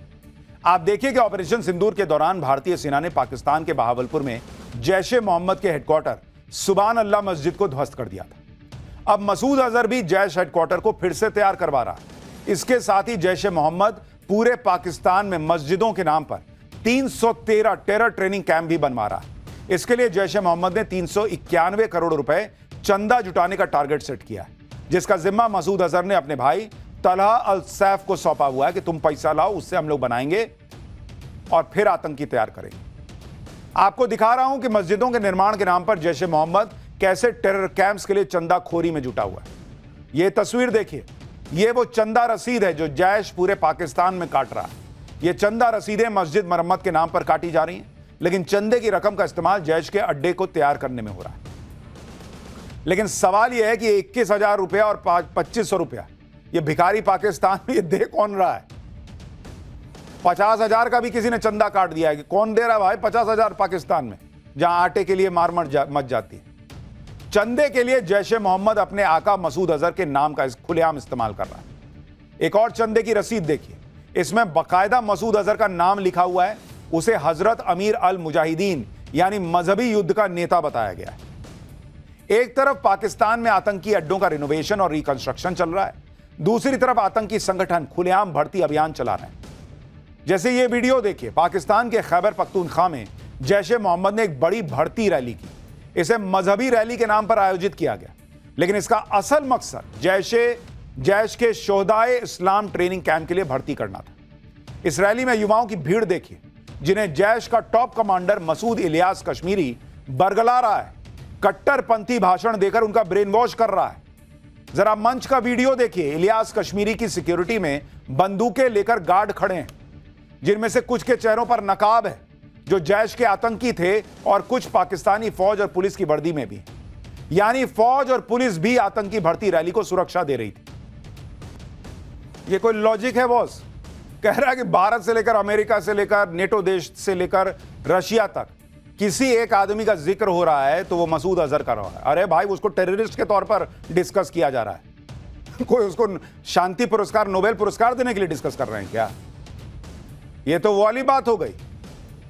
आप देखिए कि ऑपरेशन सिंदूर के दौरान भारतीय सेना ने पाकिस्तान के बहावलपुर में जैश ए मोहम्मद के हेडक्वार्टर सुभान अल्लाह मस्जिद को ध्वस्त कर दिया था। अब मसूद अजहर भी जैश हेडक्वार्टर को फिर से तैयार करवा रहा है। इसके साथ ही जैश ए मोहम्मद पूरे पाकिस्तान में मस्जिदों के नाम पर 313 टेरर ट्रेनिंग कैंप भी बनवा रहा है। इसके लिए जैश ए मोहम्मद ने 391 करोड़ रुपए चंदा जुटाने का टारगेट सेट किया है, जिसका जिम्मा मसूद अजहर ने अपने भाई तलहा अल सैफ को सौंपा हुआ है कि तुम पैसा लाओ, उससे हम लोग बनाएंगे और फिर आतंकी तैयार करेंगे। आपको दिखा रहा हूं कि मस्जिदों के निर्माण के नाम पर जैश ए मोहम्मद कैसे टेरर कैंप्स के लिए चंदा खोरी में जुटा हुआ है। यह तस्वीर देखिए, यह वो चंदा रसीद है जो जैश पूरे पाकिस्तान में काट रहा है। यह चंदा रसीदें मस्जिद मरम्मत के नाम पर काटी जा रही हैं, लेकिन चंदे की रकम का इस्तेमाल जैश के अड्डे को तैयार करने में हो रहा है। लेकिन सवाल यह है कि 21,000 रुपया और 2500 रुपया ये भिखारी पाकिस्तान में ये दे कौन रहा है? 50,000 का भी किसी ने चंदा काट दिया है कि कौन दे रहा है भाई 50,000 पाकिस्तान में, जहां आटे के लिए मार मच जाती है। चंदे के लिए जैश ए मोहम्मद अपने आका मसूद अजहर के नाम का खुलेआम इस्तेमाल कर रहा है। एक और चंदे की रसीद देखिए, इसमें बाकायदा मसूद अजहर का नाम लिखा हुआ है। उसे हजरत अमीर अल मुजाहिदीन यानी मजहबी युद्ध का नेता बताया गया है। एक तरफ पाकिस्तान में आतंकी अड्डों का रिनोवेशन और रिकंस्ट्रक्शन चल रहा है, दूसरी तरफ आतंकी संगठन खुलेआम भर्ती अभियान चला रहे हैं। जैसे ये वीडियो देखिए, पाकिस्तान के खैबर पख्तूनख्वा में जैश ए मोहम्मद ने एक बड़ी भर्ती रैली की। इसे मजहबी रैली के नाम पर आयोजित किया गया, लेकिन इसका असल मकसद जैश के शोहदाए इस्लाम ट्रेनिंग कैंप के लिए भर्ती करना था। इस रैली में युवाओं की भीड़ देखिए, जिन्हें जैश का टॉप कमांडर मसूद इलियास कश्मीरी बरगला रहा है, कट्टरपंथी भाषण देकर उनका ब्रेन वॉश कर रहा है। जरा मंच का वीडियो देखिए, इलियास कश्मीरी की सिक्योरिटी में बंदूकें लेकर गार्ड खड़े हैं, जिनमें से कुछ के चेहरों पर नकाब है जो जैश के आतंकी थे, और कुछ पाकिस्तानी फौज और पुलिस की वर्दी में भी, यानी फौज और पुलिस भी आतंकी भर्ती रैली को सुरक्षा दे रही थी। ये कोई लॉजिक है बॉस? कह रहा है कि भारत से लेकर अमेरिका से लेकर नेटो देश से लेकर रशिया तक किसी एक आदमी का जिक्र हो रहा है तो वो मसूद अजहर का रहा है। अरे भाई, उसको टेररिस्ट के तौर पर डिस्कस किया जा रहा है। कोई उसको शांति पुरस्कार, नोबेल पुरस्कार देने के लिए डिस्कस कर रहे हैं क्या? ये तो वो वाली बात हो गई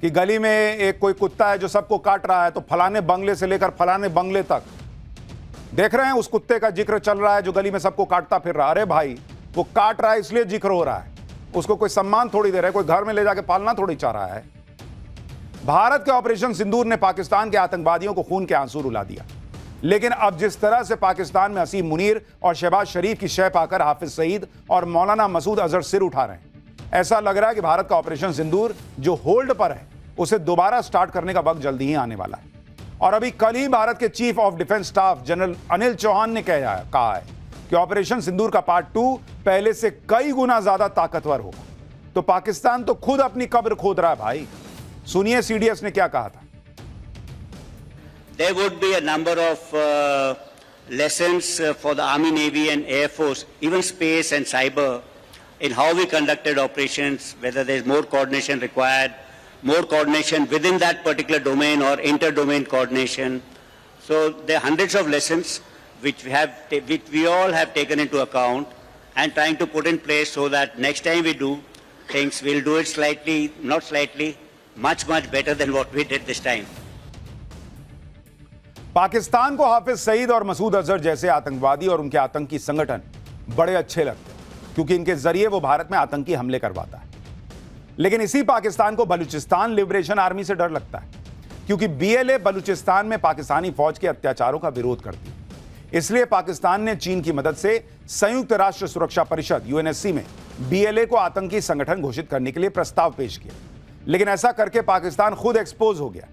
कि गली में एक कोई कुत्ता है जो सबको काट रहा है, तो फलाने बंगले से लेकर फलाने बंगले तक देख रहे हैं उस कुत्ते का जिक्र चल रहा है जो गली में सबको काटता फिर रहा। अरे भाई, वो काट रहा है इसलिए जिक्र हो रहा है, उसको कोई सम्मान थोड़ी दे रहा है, कोई घर में ले जाके पालना थोड़ी चाह रहा है। भारत के ऑपरेशन सिंदूर ने पाकिस्तान के आतंकवादियों को खून के आंसू रुला दिया, लेकिन अब जिस तरह से पाकिस्तान में असीम मुनीर और शहबाज शरीफ की शय पाकर हाफिज सईद और मौलाना मसूद अजहर सिर उठा रहे हैं, ऐसा लग रहा है कि भारत का ऑपरेशन सिंदूर जो होल्ड पर है उसे दोबारा स्टार्ट करने का वक्त जल्दी ही आने वाला है। और अभी कल ही भारत के chief of defence staff general Anil Chauhan ने कहा है कि ऑपरेशन सिंदूर का पार्ट 2 पहले से कई गुना ज्यादा ताकतवर होगा। तो पाकिस्तान तो खुद अपनी कब्र खोद रहा है भाई। सुनिए सीडीएस ने क्या कहा था। There would be a number of lessons for the Army, Navy and Air Force, even space and cyber, in how we conducted operations, whether there is more coordination required, more coordination within that particular domain or inter-domain coordination. So there are hundreds of lessons which we all have taken into account and trying to put in place so that next time we do things, we'll do it much better than what we did this time. Pakistan को हाफिज सईद और मसूद अजहर जैसे आतंकवादी और उनके आतंकी संगठन बड़े अच्छे लगते हैं, क्योंकि इनके जरिए वो भारत में आतंकी हमले करवाता है। लेकिन इसी पाकिस्तान को बलूचिस्तान लिबरेशन आर्मी से डर लगता है, क्योंकि बीएलए बलूचिस्तान में पाकिस्तानी फौज के अत्याचारों का विरोध करती है। इसलिए पाकिस्तान ने चीन की मदद से संयुक्त राष्ट्र सुरक्षा परिषद यूएनएससी में बीएलए को आतंकी संगठन घोषित करने के लिए प्रस्ताव पेश किया, लेकिन ऐसा करके पाकिस्तान खुद एक्सपोज हो गया।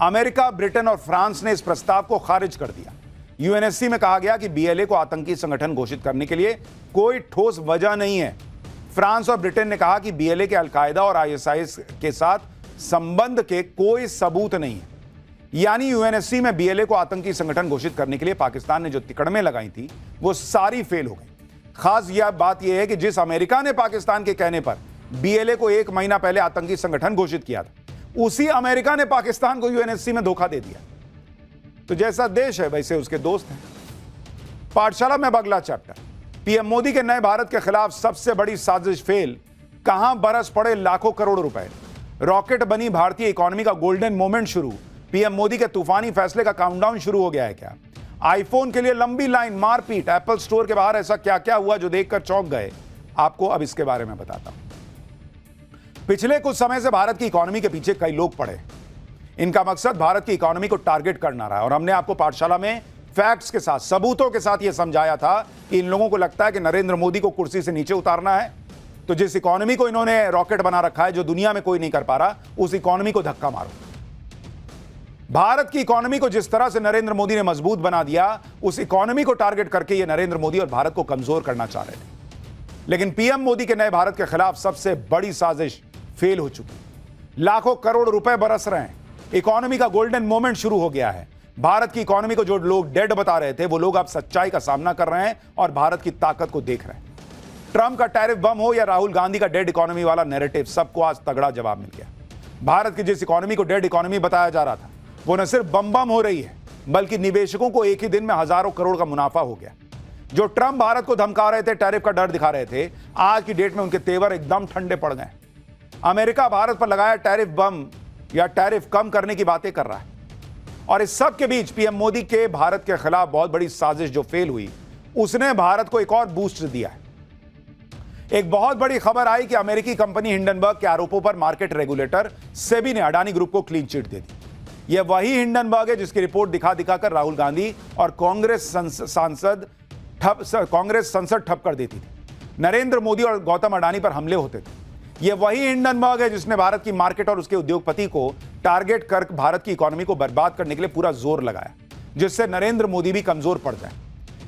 अमेरिका, ब्रिटेन और फ्रांस ने इस प्रस्ताव को खारिज कर दिया। यूएनएससी में कहा गया कि बीएलए को आतंकी संगठन घोषित करने के लिए कोई ठोस वजह नहीं है। फ्रांस और ब्रिटेन ने कहा कि बीएलए के अलकायदा और आईएसआईएस के साथ संबंध के कोई सबूत नहीं है। यानी यूएनएससी में बीएलए को आतंकी संगठन घोषित करने के लिए पाकिस्तान ने जो तिकड़में लगाई थी वो सारी फेल हो गई। खास यह बात यह है कि जिस अमेरिका ने पाकिस्तान के कहने पर बीएलए को 1 महीना पहले आतंकी संगठन घोषित किया था, उसी अमेरिका ने पाकिस्तान को यूएनएससी में धोखा दे दिया। तो जैसा देश है वैसे उसके दोस्त हैं। पाठशाला में अगला चैप्टर, पीएम मोदी के नए भारत के खिलाफ सबसे बड़ी साजिश फेल, कहां बरस पड़े लाखों करोड़ रुपए, रॉकेट बनी भारतीय इकोनॉमी का गोल्डन मोमेंट शुरू, पीएम मोदी के तूफानी फैसले का काउंटडाउन शुरू हो गया है क्या, आईफोन के लिए लंबी लाइन, मारपीट, एप्पल स्टोर के बाहर ऐसा क्या क्या हुआ जो देखकर चौंक गए, आपको अब इसके बारे में बताता हूं। पिछले कुछ समय से भारत की इकोनॉमी के पीछे कई लोग पड़े। इनका मकसद भारत की इकोनॉमी को टारगेट करना रहा है। और हमने आपको पाठशाला में फैक्ट्स के साथ, सबूतों के साथ यह समझाया था कि इन लोगों को लगता है कि नरेंद्र मोदी को कुर्सी से नीचे उतारना है, तो जिस इकोनॉमी को इन्होंने रॉकेट बना रखा है, जो दुनिया में कोई नहीं कर पा रहा, उस इकोनॉमी को धक्का मारो। भारत की इकोनॉमी को जिस तरह से नरेंद्र मोदी ने मजबूत बना दिया, उस इकोनॉमी को टारगेट करके ये नरेंद्र मोदी और भारत को कमजोर करना चाह रहे थे। लेकिन पीएम मोदी के नए भारत के खिलाफ सबसे बड़ी साजिश फेल हो चुकी। लाखों करोड़ रुपए बरस रहे हैं, इकोनॉमी का गोल्डन मोमेंट शुरू हो गया है। भारत की इकोनॉमी को जो लोग डेड बता रहे थे, वो लोग अब सच्चाई का सामना कर रहे हैं और भारत की ताकत को देख रहे हैं। ट्रंप का टैरिफ बम हो या राहुल गांधी का डेड इकोनॉमी वाला नैरेटिव, सबको आज तगड़ा जवाब मिल गया। भारत की जिस इकोनॉमी को डेड इकोनॉमी बताया जा रहा था, वो न सिर्फ बम हो रही है, बल्कि निवेशकों को एक ही दिन में हजारों करोड़ का मुनाफा हो गया। जो ट्रंप भारत को धमका रहे थे, टैरिफ का डर दिखा रहे थे, आज की डेट में उनके तेवर एकदम ठंडे पड़ गए। अमेरिका भारत पर लगाया टैरिफ बम या टैरिफ कम करने की बातें कर रहा है। और इस सब के बीच पीएम मोदी के भारत के खिलाफ बहुत बड़ी साजिश जो फेल हुई, उसने भारत को एक और बूस्ट दिया है। एक बहुत बड़ी खबर आई कि अमेरिकी कंपनी हिंडनबर्ग के आरोपों पर मार्केट रेगुलेटर सेबी ने अडानी ग्रुप को क्लीन चिट दे दी। यह वही हिंडनबर्ग है जिसकी रिपोर्ट दिखा दिखाकर राहुल गांधी और कांग्रेस संसद ठप कर देती थी। नरेंद्र मोदी और गौतम अडानी पर हमले होते थे। यह वही हिंडनबर्ग है जिसने भारत की मार्केट और उसके उद्योगपति को टारगेट कर भारत की इकोनॉमी को बर्बाद करने के लिए पूरा जोर लगाया, जिससे नरेंद्र मोदी भी कमजोर पड़ जाए।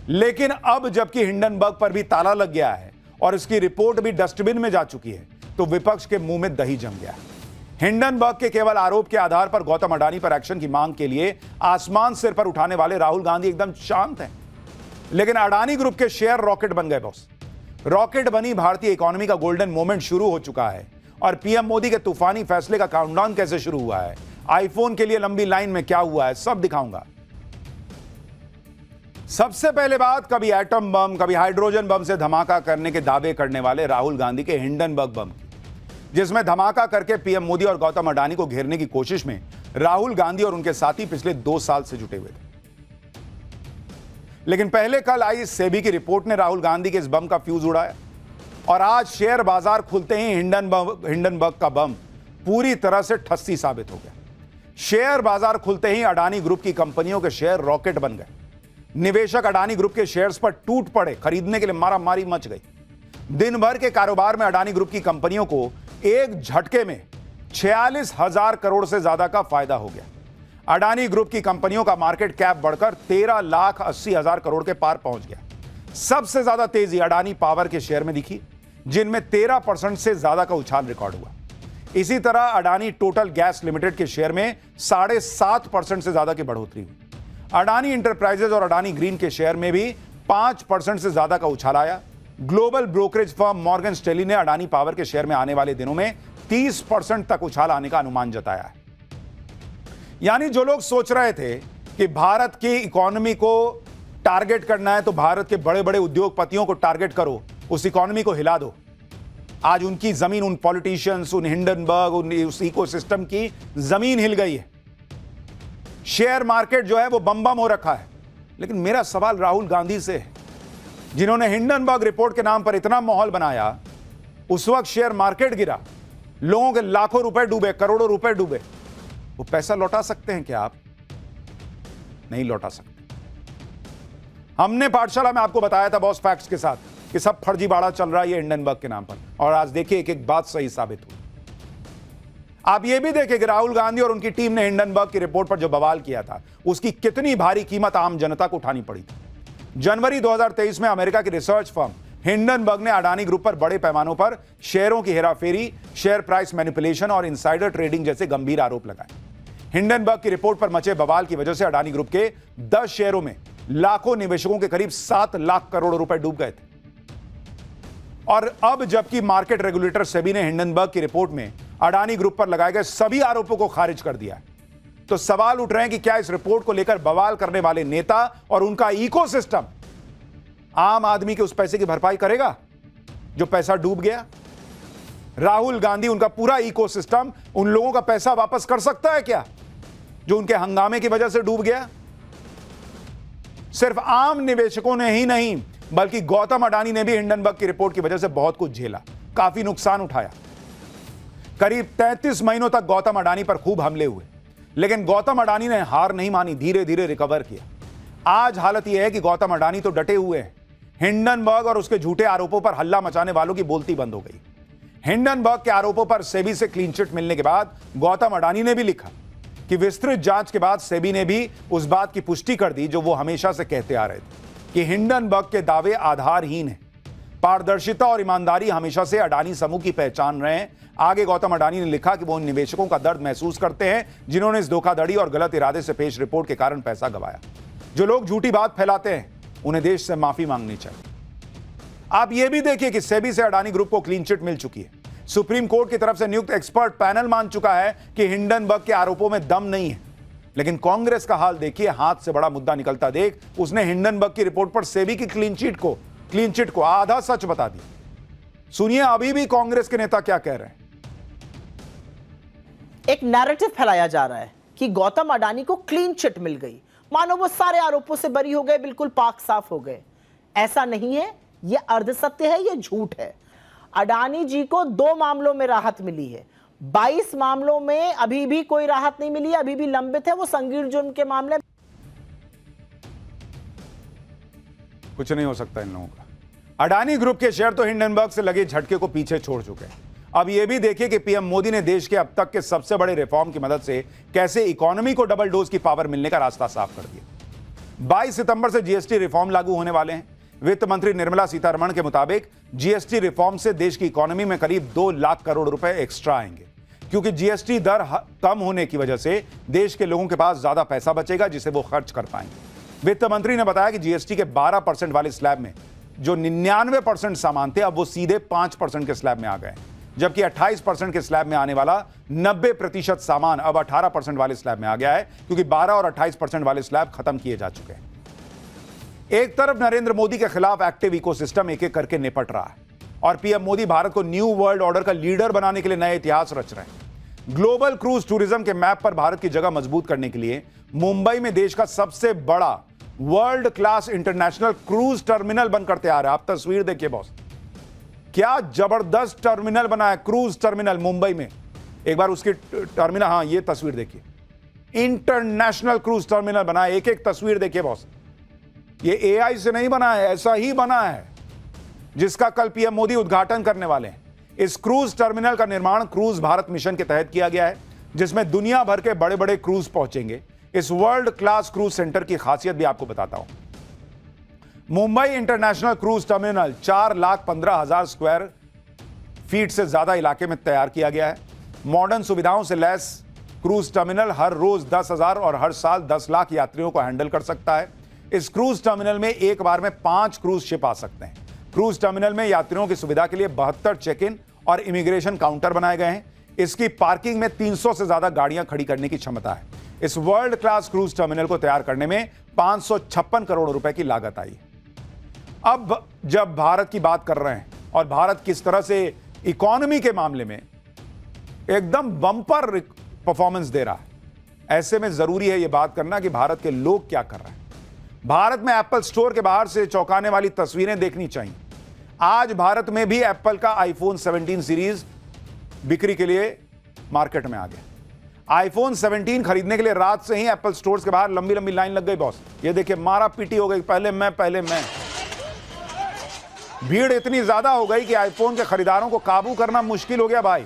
लेकिन अब जबकि हिंडनबर्ग पर भी ताला लग गया है और इसकी रिपोर्ट भी डस्टबिन में जा चुकी है, तो विपक्ष के मुंह में दही जम गया है। हिंडनबर्ग के केवल आरोप के आधार पर गौतम अडानी पर एक्शन की मांग के लिए आसमान सिर पर उठाने वाले राहुल गांधी एकदम शांत हैं। लेकिन अडानी ग्रुप के शेयर रॉकेट बन गए बॉस। रॉकेट बनी भारतीय इकोनॉमी का गोल्डन मोमेंट शुरू हो चुका है। और पीएम मोदी के तूफानी फैसले का काउंटडाउन कैसे शुरू हुआ है, आईफोन के लिए लंबी लाइन में क्या हुआ है, सब दिखाऊंगा। सबसे पहले बात, कभी एटम बम, कभी हाइड्रोजन बम से धमाका करने के दावे करने वाले राहुल गांधी के हिंडनबर्ग बम की, जिसमें धमाका करके पीएम मोदी और गौतम अडानी को घेरने की कोशिश में राहुल गांधी और उनके साथी पिछले 2 साल से जुटे हुए थे। लेकिन पहले कल आई सेबी की रिपोर्ट ने राहुल गांधी के इस बम का फ्यूज उड़ाया और आज शेयर बाजार खुलते ही हिंडनबर्ग का बम पूरी तरह से ठस्सी साबित हो गया। शेयर बाजार खुलते ही अडानी ग्रुप की कंपनियों के शेयर रॉकेट बन गए। निवेशक अडानी ग्रुप के शेयर्स पर टूट पड़े, खरीदने के लिए मारामारी मच गई। दिन भर के कारोबार में अडानी ग्रुप की कंपनियों को एक झटके में 46,000 करोड़ से ज्यादा का फायदा हो गया। अडानी ग्रुप की कंपनियों का मार्केट कैप बढ़कर 13,80,000 करोड़ के पार पहुंच गया। सबसे ज्यादा तेजी अडानी पावर के शेयर में दिखी, जिनमें 13% से ज्यादा का उछाल रिकॉर्ड हुआ। इसी तरह अडानी टोटल गैस लिमिटेड के शेयर में 7.5% से ज्यादा की बढ़ोतरी हुई। अडानी इंटरप्राइजेज और अडानी ग्रीन के शेयर में भी 5% से ज्यादा का उछाल आया। Global brokerage firm Morgan Stanley ने अडानी पावर के शेयर में आने वाले दिनों में 30% तक उछाल आने का अनुमान जताया है। यानी जो लोग सोच रहे थे कि भारत की इकोनॉमी को टारगेट करना है तो भारत के बड़े बड़े उद्योगपतियों को टारगेट करो, उस इकोनॉमी को हिला दो, आज उनकी जमीन, उन पॉलिटिशियंस, उन हिंडनबर्ग, उस इकोसिस्टम की जमीन हिल गई है। शेयर मार्केट जो है वो बम हो रखा है। लेकिन मेरा सवाल राहुल गांधी से है, जिन्होंने हिंडनबर्ग रिपोर्ट के नाम पर इतना माहौल बनाया, उस वक्त शेयर मार्केट गिरा, लोगों के लाखों रुपए डूबे, करोड़ों रुपए डूबे, वो पैसा लौटा सकते हैं क्या आप? नहीं लौटा सकते। हमने पाठशाला में आपको बताया था बॉस फैक्ट्स के साथ कि सब फर्जीवाड़ा चल रहा है ये हिंडनबर्ग के नाम पर, और आज देखिए एक एक बात सही साबित हुई। आप ये भी देखें कि राहुल गांधी और उनकी टीम ने हिंडनबर्ग की रिपोर्ट पर जो बवाल किया था, उसकी कितनी भारी कीमत आम जनता को उठानी पड़ी थी। जनवरी 2023 में अमेरिका की रिसर्च फर्म हिंडनबर्ग ने अडानी ग्रुप पर बड़े पैमानों पर शेयरों की हेराफेरी, शेयर प्राइस मैनिपुलेशन और इनसाइडर ट्रेडिंग जैसे गंभीर आरोप लगाए। हिंडनबर्ग की रिपोर्ट पर मचे बवाल की वजह से अडानी ग्रुप के 10 शेयरों में लाखों निवेशकों के करीब 7 लाख करोड़ रुपए डूब गए थे। और अब जबकि मार्केट रेगुलेटर सेबी ने हिंडनबर्ग की रिपोर्ट में अडानी ग्रुप पर लगाए गए सभी आरोपों को खारिज कर दिया है, तो सवाल उठ रहे हैं कि क्या इस रिपोर्ट को लेकर बवाल करने वाले नेता और उनका इकोसिस्टम आम आदमी के उस पैसे की भरपाई करेगा जो पैसा डूब गया? राहुल गांधी, उनका पूरा इकोसिस्टम उन लोगों का पैसा वापस कर सकता है क्या जो उनके हंगामे की वजह से डूब गया? सिर्फ आम निवेशकों ने ही नहीं, बल्कि गौतम अडानी ने भी हिंडनबर्ग की रिपोर्ट की वजह से बहुत कुछ झेला, काफी नुकसान उठाया। करीब 33 महीनों तक गौतम अडानी पर खूब हमले हुए। लेकिन गौतम अडानी ने हार नहीं मानी, धीरे धीरे रिकवर किया। आज हालत यह है कि गौतम अडानी तो डटे हुए हैं। हिंडनबर्ग और उसके झूठे आरोपों पर हल्ला मचाने वालों की बोलती बंद हो गई। हिंडनबर्ग के आरोपों पर सेबी से क्लीन चिट मिलने के बाद गौतम अडानी ने भी लिखा कि विस्तृत जांच के बाद सेबी ने भी उस बात की पुष्टि कर दी जो वो हमेशा से कहते आ रहे थे कि हिंडनबर्ग के दावे आधारहीन हैं। पारदर्शिता और ईमानदारी हमेशा से अडानी समूह की पहचान रहे हैं। आगे गौतम अडानी ने लिखा कि वो उन निवेशकों का दर्द महसूस करते हैं जिन्होंने इस धोखाधड़ी और गलत इरादे से पेश रिपोर्ट के कारण पैसा गंवाया। जो लोग झूठी बात फैलाते हैं उन्हें देश से माफी मांगनी चाहिए। आप यह भी देखिए कि सेबी से अडानी ग्रुप को क्लीन चिट मिल चुकी है। सुप्रीम कोर्ट की तरफ से नियुक्त एक्सपर्ट पैनल मान चुका है कि हिंडनबर्ग के आरोपों में दम नहीं है। लेकिन कांग्रेस का हाल देखिए, हाथ से बड़ा मुद्दा निकलता देख उसने हिंडनबर्ग की रिपोर्ट पर सेबी की क्लीन चिट को आधा सच बता दिया। सुनिए अभी भी कांग्रेस के नेता क्या कह रहे हैं। एक नैरेटिव फैलाया जा रहा है कि गौतम अडानी को क्लीन चिट मिल गई, मानो वो सारे आरोपों से बरी हो गए, बिल्कुल पाक साफ हो गए। ऐसा नहीं है, यह अर्धसत्य है, यह झूठ है। अडानी जी को 2 मामलों में राहत मिली है, 22 मामलों में अभी भी कोई राहत नहीं मिली है, अभी भी लंबित है वो संगीन जुर्म के मामले। कुछ नहीं हो सकता इन लोगों का। अडानी ग्रुप के शेयर तो हिंडनबर्ग से लगे झटके को पीछे छोड़ चुके हैं। अब यह भी देखिए कि पीएम मोदी ने देश के अब तक के सबसे बड़े रिफॉर्म की मदद से कैसे इकोनॉमी को डबल डोज की पावर मिलने का रास्ता साफ कर दिया। 22 सितंबर से जीएसटी रिफॉर्म लागू होने वाले हैं। वित्त मंत्री निर्मला सीतारमण के मुताबिक जीएसटी रिफॉर्म से देश की इकोनॉमी में करीब 2 लाख करोड़ रुपए एक्स्ट्रा आएंगे, क्योंकि जीएसटी दर कम होने की वजह से देश के लोगों के पास ज्यादा पैसा बचेगा जिसे वो खर्च कर पाएंगे। वित्त मंत्री ने बताया कि जीएसटी के 12% वाले स्लैब में जो 99% सामान थे अब वो सीधे 5% के स्लैब में आ गए, जबकि 28% के स्लैब में आने वाला 90% सामान अब 18% वाले स्लैब में आ गया है, क्योंकि 12 और 28% वाले स्लैब खत्म किए जा चुके हैं। एक तरफ नरेंद्र मोदी के खिलाफ एक्टिव इकोसिस्टम एक एक करके निपट रहा है और पीएम मोदी भारत को न्यू वर्ल्ड ऑर्डर का लीडर बनाने के लिए नए इतिहास रच रहे हैं। ग्लोबल क्रूज टूरिज्म के मैप पर भारत की जगह मजबूत करने के लिए मुंबई में देश का सबसे बड़ा world class international cruise terminal बनकर तैयार है। आप तस्वीर देखिए बॉस, क्या जबरदस्त टर्मिनल बना है, क्रूज टर्मिनल मुंबई में। एक बार उसकी टर्मिनल, हाँ ये तस्वीर देखिए, इंटरनेशनल क्रूज टर्मिनल बना है। एक एक तस्वीर देखिए बॉस, ये एआई से नहीं बना है, ऐसा ही बना है जिसका कल पीएम मोदी उद्घाटन करने वाले हैं। इस क्रूज टर्मिनल का निर्माण क्रूज भारत मिशन के तहत किया गया है, जिसमें दुनिया भर के बड़े बड़े क्रूज पहुंचेंगे। इस वर्ल्ड क्लास क्रूज सेंटर की खासियत भी आपको बताता हूं। Mumbai international cruise terminal 4,15,000 square feet से ज्यादा इलाके में तैयार किया गया है। मॉडर्न सुविधाओं से लैस क्रूज टर्मिनल हर रोज 10,000 और हर साल 10 लाख यात्रियों को हैंडल कर सकता है। इस क्रूज टर्मिनल में एक बार में 5 क्रूज शिप आ सकते हैं। क्रूज टर्मिनल में यात्रियों की सुविधा के लिए 72 चेक इन और इमिग्रेशन काउंटर बनाए गए हैं। इसकी पार्किंग में 300 से ज्यादा गाड़ियां खड़ी करने की क्षमता है। इस वर्ल्ड क्लास क्रूज टर्मिनल को तैयार करने में 556 करोड़ रुपए की लागत आई। अब जब भारत की बात कर रहे हैं और भारत किस तरह से इकोनॉमी के मामले में एकदम बम्पर परफॉर्मेंस दे रहा है, ऐसे में जरूरी है यह बात करना कि भारत के लोग क्या कर रहे हैं। भारत में एप्पल स्टोर के बाहर से चौंकाने वाली तस्वीरें देखनी चाहिए। आज भारत में भी एप्पल का आईफोन 17 सीरीज बिक्री के लिए मार्केट में आ गया। आईफोन 17 खरीदने के लिए रात से ही एप्पल स्टोर्स के बाहर लंबी लंबी लाइन लग गई बॉस। ये देखिए, मारा पीटी हो गई, पहले मैं। भीड़ इतनी ज्यादा हो गई कि आईफोन के खरीदारों को काबू करना मुश्किल हो गया भाई।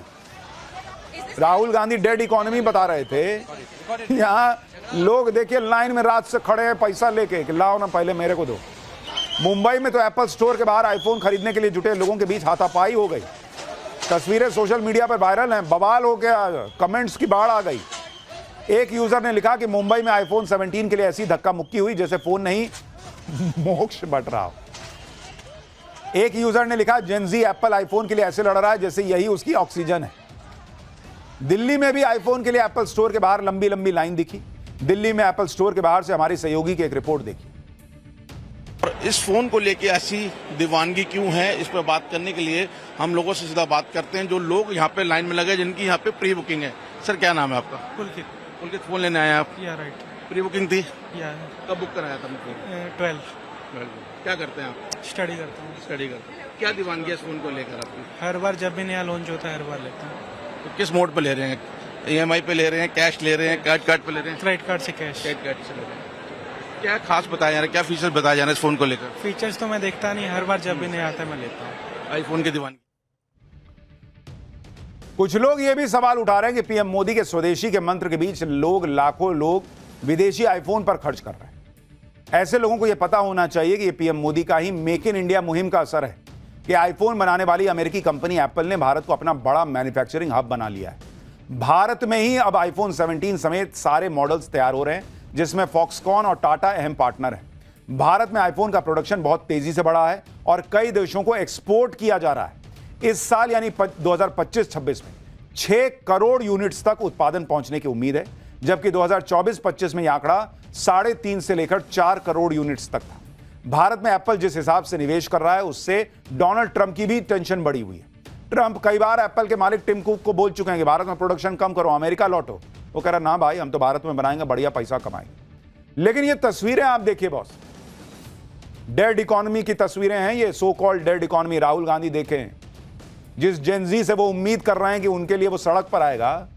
राहुल गांधी डेड इकोनॉमी बता रहे थे, यहां लोग देखिए लाइन में रात से खड़े हैं पैसा लेके कि लाओ ना पहले मेरे को दो। मुंबई में तो एप्पल स्टोर के बाहर आईफोन खरीदने के लिए जुटे लोगों के बीच हाथापाई हो गई। तस्वीरें सोशल मीडिया पर वायरल हैं, बवाल हो गया, कमेंट्स की बाढ़ आ गई। एक यूजर ने लिखा कि मुंबई में आईफोन 17 के लिए ऐसी धक्का मुक्की हुई जैसे फोन नहीं मोक्ष बट रहा हो। एक यूजर ने लिखा, जेनजी एप्पल आईफोन के लिए ऐसे लड़ रहा है जैसे यही उसकी ऑक्सीजन है। दिल्ली में भी आईफोन के लिए एप्पल स्टोर के बाहर लंबी लंबी लाइन दिखी। दिल्ली में एप्पल स्टोर के बाहर से हमारे सहयोगी की एक रिपोर्ट देखी। और इस फोन को लेके ऐसी दीवानगी क्यों है, इस पर बात करने के लिए हम लोगों से सीधा बात करते हैं जो लोग यहाँ पे लाइन में लगे, जिनकी यहाँ पे प्री बुकिंग है। सर क्या नाम है आपका? पुलकित फोन लेने आए आप? या राइट। प्री बुकिंग थी? या। कब बुक कराया था? 12। क्या करते हैं आप? स्टडी करता हूँ। स्टडी करते हैं। क्या दीवानगी है इस फोन को लेकर आपकी? हर बार जब भी नया लॉन्च होता है हर बार लेता हूँ। तो किस मोड पे ले रहे हैं? EMI पे ले रहे हैं, कैश ले रहे हैं, क्रेडिट कार्ड पे ले रहे हैं? क्रेडिट कार्ड से कैश। क्रेडिट कार्ड से ले रहे हैं। क्या खास बताया जा रहा है, क्या फीचर्स बताया जा रहा है इस फोन को लेकर? फीचर्स तो मैं देखता नहीं, हर बार जब भी नहीं आता मैं लेता हूँ। आईफोन की दीवानगी। कुछ लोग ये भी सवाल उठा रहे हैं कि पीएम मोदी के स्वदेशी के मंत्र के बीच लाखों लोग विदेशी आईफोन पर खर्च कर रहे हैं। ऐसे लोगों को यह पता होना चाहिए कि यह पीएम मोदी का ही मेक इन इंडिया मुहिम का असर है कि आईफोन बनाने वाली अमेरिकी कंपनी एप्पल ने भारत को अपना बड़ा मैन्युफैक्चरिंग हब बना लिया है। भारत में ही अब आईफोन 17 समेत सारे मॉडल्स तैयार हो रहे हैं, जिसमें फॉक्सकॉन और टाटा अहम पार्टनर हैं। भारत में आईफोन का प्रोडक्शन बहुत तेजी से बढ़ा है और कई देशों को एक्सपोर्ट किया जा रहा है। इस साल यानी 2025-26 में 6 करोड़ यूनिट्स तक उत्पादन पहुंचने की उम्मीद है, जबकि 2024-25 में यह आंकड़ा 3.5 से लेकर 4 करोड़ यूनिट्स तक था। भारत में एप्पल जिस हिसाब से निवेश कर रहा है, उससे डोनाल्ड ट्रंप की भी टेंशन बढ़ी हुई है। ट्रंप कई बार एप्पल के मालिक टिम कुक को बोल चुके हैं कि भारत में प्रोडक्शन कम करो, अमेरिका लौटो। वो कह रहा ना भाई, हम तो भारत में बनाएंगे, बढ़िया पैसा कमाएंगे। लेकिन ये तस्वीरें आप देखिए बॉस, डेड इकोनॉमी की तस्वीरें हैं ये, so called dead economy. Rahul Gandhi देखें, जिस जेनजी से वो उम्मीद कर रहे हैं कि उनके लिए वो सड़क पर आएगा,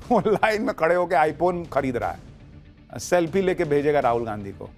वो लाइन में खड़े होकर आईफोन खरीद रहा है, सेल्फी लेके भेजेगा राहुल गांधी को।